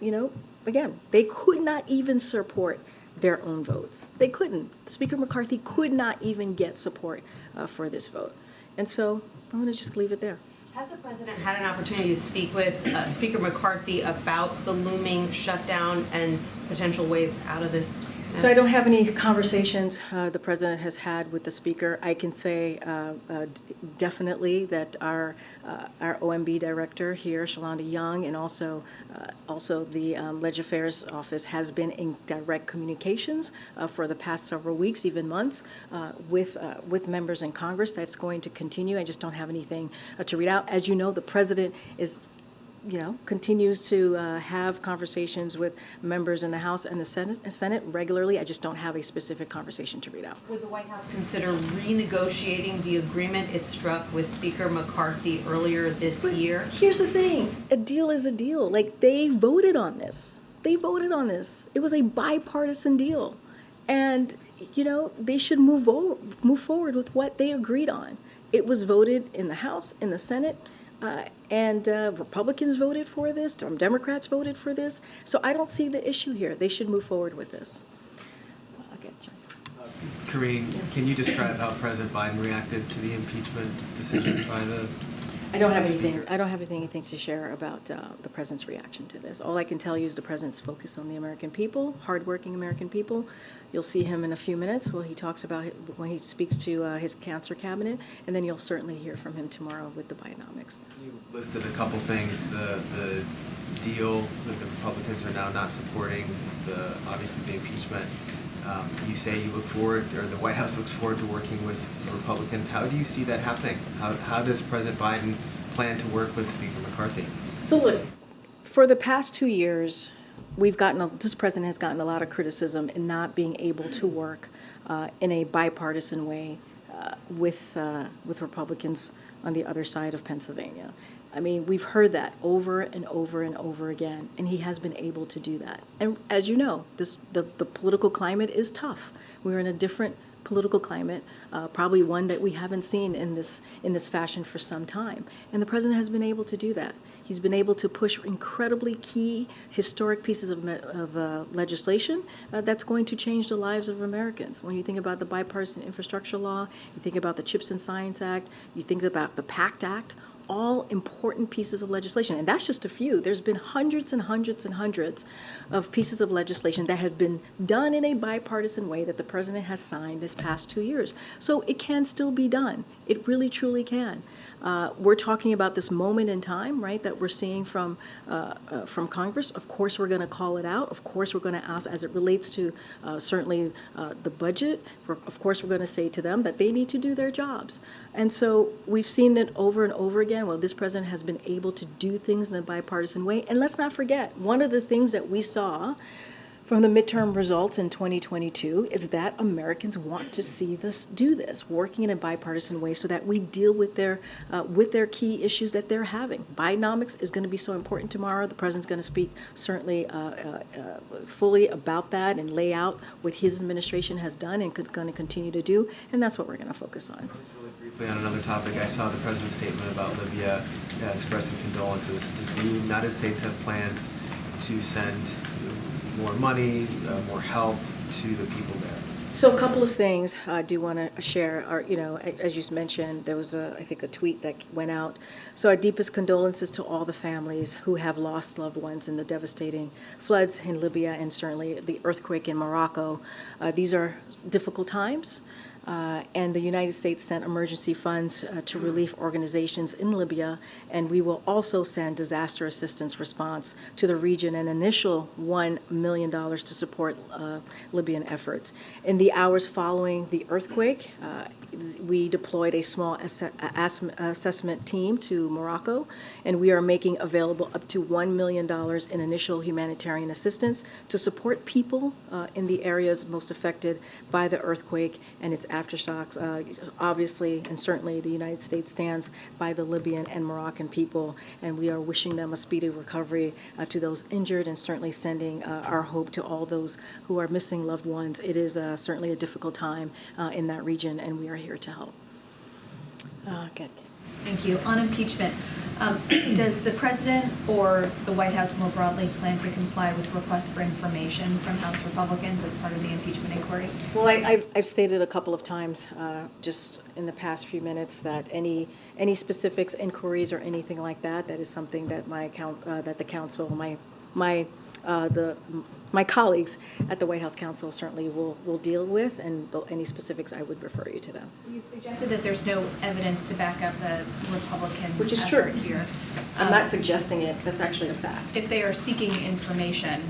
you know, again, they could not even support their own votes. They couldn't. Speaker McCarthy could not even get support for this vote. And so I'm going to just leave it there.
Has the president had an opportunity to speak with Speaker McCarthy about the looming shutdown and potential ways out of this mess?
So I don't have any conversations the president has had with the speaker. I can say definitely that our OMB director here, Shalonda Young, and also the Leg Affairs office has been in direct communications for the past several weeks, even months, with members in Congress. That's going to continue. I just don't have anything to read out. As you know, the president is, you know, continues to have conversations with members in the House and the Senate regularly. I just don't have a specific conversation to read out.
Would the White House consider renegotiating the agreement it struck with Speaker McCarthy earlier this year?
Here's the thing. A deal is a deal. Like, they voted on this. They voted on this. It was a bipartisan deal. And, you know, they should move forward with what they agreed on. It was voted in the House, in the Senate, and Republicans voted for this, Democrats voted for this. So I don't see the issue here. They should move forward with this.
Karine, can you describe how President Biden reacted to the impeachment decision by the
I don't have anything.
Speaker?
I don't have anything to share about the president's reaction to this. All I can tell you is the president's focus on the American people, hardworking American people. You'll see him in a few minutes when he talks about when he speaks to his cancer cabinet, and then you'll certainly hear from him tomorrow with the Bidenomics.
You listed a couple things. The deal that the Republicans are now not supporting, obviously the impeachment. You say you look forward, or the White House looks forward to working with the Republicans. How do you see that happening? How does President Biden plan to work with Speaker McCarthy?
So look, for the past 2 years, this president has gotten a lot of criticism in not being able to work in a bipartisan way with Republicans on the other side of Pennsylvania. I mean, we've heard that over and over and over again, and he has been able to do that. And as you know, the political climate is tough. We're in a different political climate, probably one that we haven't seen in this fashion for some time. And the president has been able to do that. He's been able to push incredibly key, historic pieces of legislation that's going to change the lives of Americans. When you think about the bipartisan infrastructure law, you think about the CHIPS and Science Act, you think about the PACT Act, all important pieces of legislation. And that's just a few. There's been hundreds and hundreds and hundreds of pieces of legislation that have been done in a bipartisan way that the president has signed this past 2 years. So it can still be done. It really, truly can. We're talking about this moment in time, right, that we're seeing from Congress. Of course, we're going to call it out. Of course, we're going to ask, as it relates to certainly the budget, of course, we're going to say to them that they need to do their jobs. And so we've seen it over and over again. Well, this president has been able to do things in a bipartisan way. And let's not forget, one of the things that we saw from the midterm results in 2022 is that Americans want to see this working in a bipartisan way so that we deal with their key issues that they're having. Bidenomics is going to be so important tomorrow. The president's going to speak certainly fully about that and lay out what his administration has done and going to continue to do, and that's what we're going to focus on.
Really briefly on another topic, I saw the president's statement about Libya expressing condolences. Does the United States have plans to send more money, more help to the people there?
So a couple of things I do want to share are, you know, as you mentioned, there was I think a tweet that went out. So our deepest condolences to all the families who have lost loved ones in the devastating floods in Libya and certainly the earthquake in Morocco. These are difficult times. And the United States sent emergency funds to relief organizations in Libya, and we will also send disaster assistance response to the region, an initial $1 million to support Libyan efforts. In the hours following the earthquake, we deployed a small assessment team to Morocco, and we are making available up to $1 million in initial humanitarian assistance to support people in the areas most affected by the earthquake and its aftershocks. Obviously, and certainly, the United States stands by the Libyan and Moroccan people, and we are wishing them a speedy recovery to those injured, and certainly sending our hope to all those who are missing loved ones. It is certainly a difficult time in that region, and we are here to help. Good.
Thank you. On impeachment, does the president or the White House more broadly plan to comply with requests for information from House Republicans as part of the impeachment inquiry?
Well, I've stated a couple of times, just in the past few minutes, that any specifics, inquiries, or anything like that, that is something that that the council, my colleagues at the White House Council certainly will deal with, and any specifics, I would refer you to them.
You've suggested that there's no evidence to back up the Republicans'
Which is
effort
true.
here.
I'm not suggesting it. That's actually a fact.
If they are seeking information,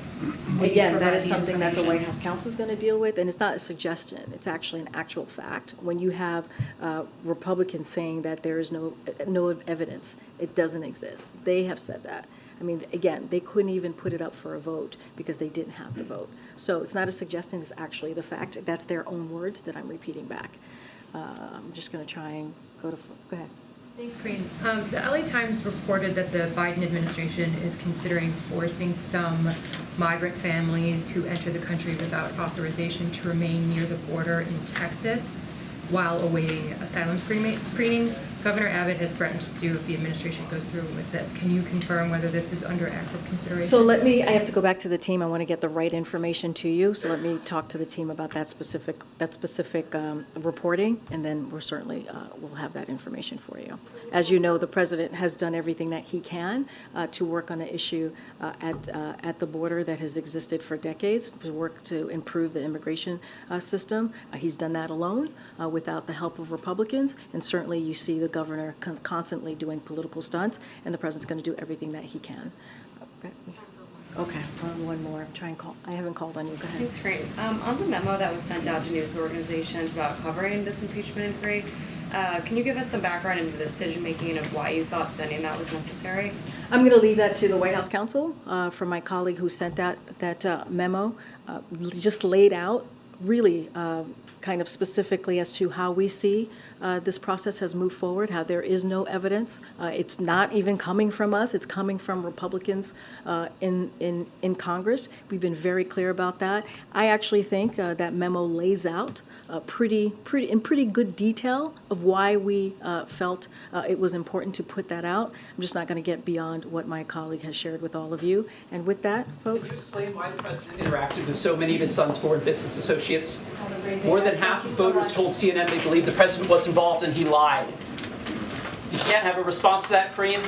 would you
Again, that
provide
is
the
something that the White
information?
House Council is going to deal with, and it's not a suggestion. It's actually an actual fact. When you have Republicans saying that there is no evidence, it doesn't exist. They have said that. I mean, again, they couldn't even put it up for a vote because they didn't have the vote. So it's not a suggestion, it's actually the fact. That's their own words that I'm repeating back. I'm just going to try and go ahead.
Thanks, Karine. The LA Times reported that the Biden administration is considering forcing some migrant families who enter the country without authorization to remain near the border in Texas while awaiting asylum screening. Governor Abbott has threatened to sue if the administration goes through with this. Can you confirm whether this is under active consideration?
So I have to go back to the team. I want to get the right information to you. So let me talk to the team about that specific reporting, and then we'll certainly we'll have that information for you. As you know, the president has done everything that he can to work on an issue at the border that has existed for decades, to work to improve the immigration system. He's done that alone without the help of Republicans, and certainly you see the governor constantly doing political stunts, and the president's going to do everything that he can. Okay, one more. Try and call. I haven't called on you. Go ahead.
Thanks, Karine. On the memo that was sent out to news organizations about covering this impeachment inquiry, can you give us some background into the decision-making of why you thought sending that was necessary?
I'm going to leave that to the White House counsel from my colleague who sent that memo. Just laid out really kind of specifically as to how we see this process has moved forward, how there is no evidence. It's not even coming from us. It's coming from Republicans in Congress. We've been very clear about that. I actually think that memo lays out in pretty good detail of why we felt it was important to put that out. I'm just not going to get beyond what my colleague has shared with all of you. And with that, folks.
Can you explain why the president interacted with so many of his son's foreign business associates? More than half of voters told CNN they believe the president was involved and he lied. You can't have a response to that, Karine?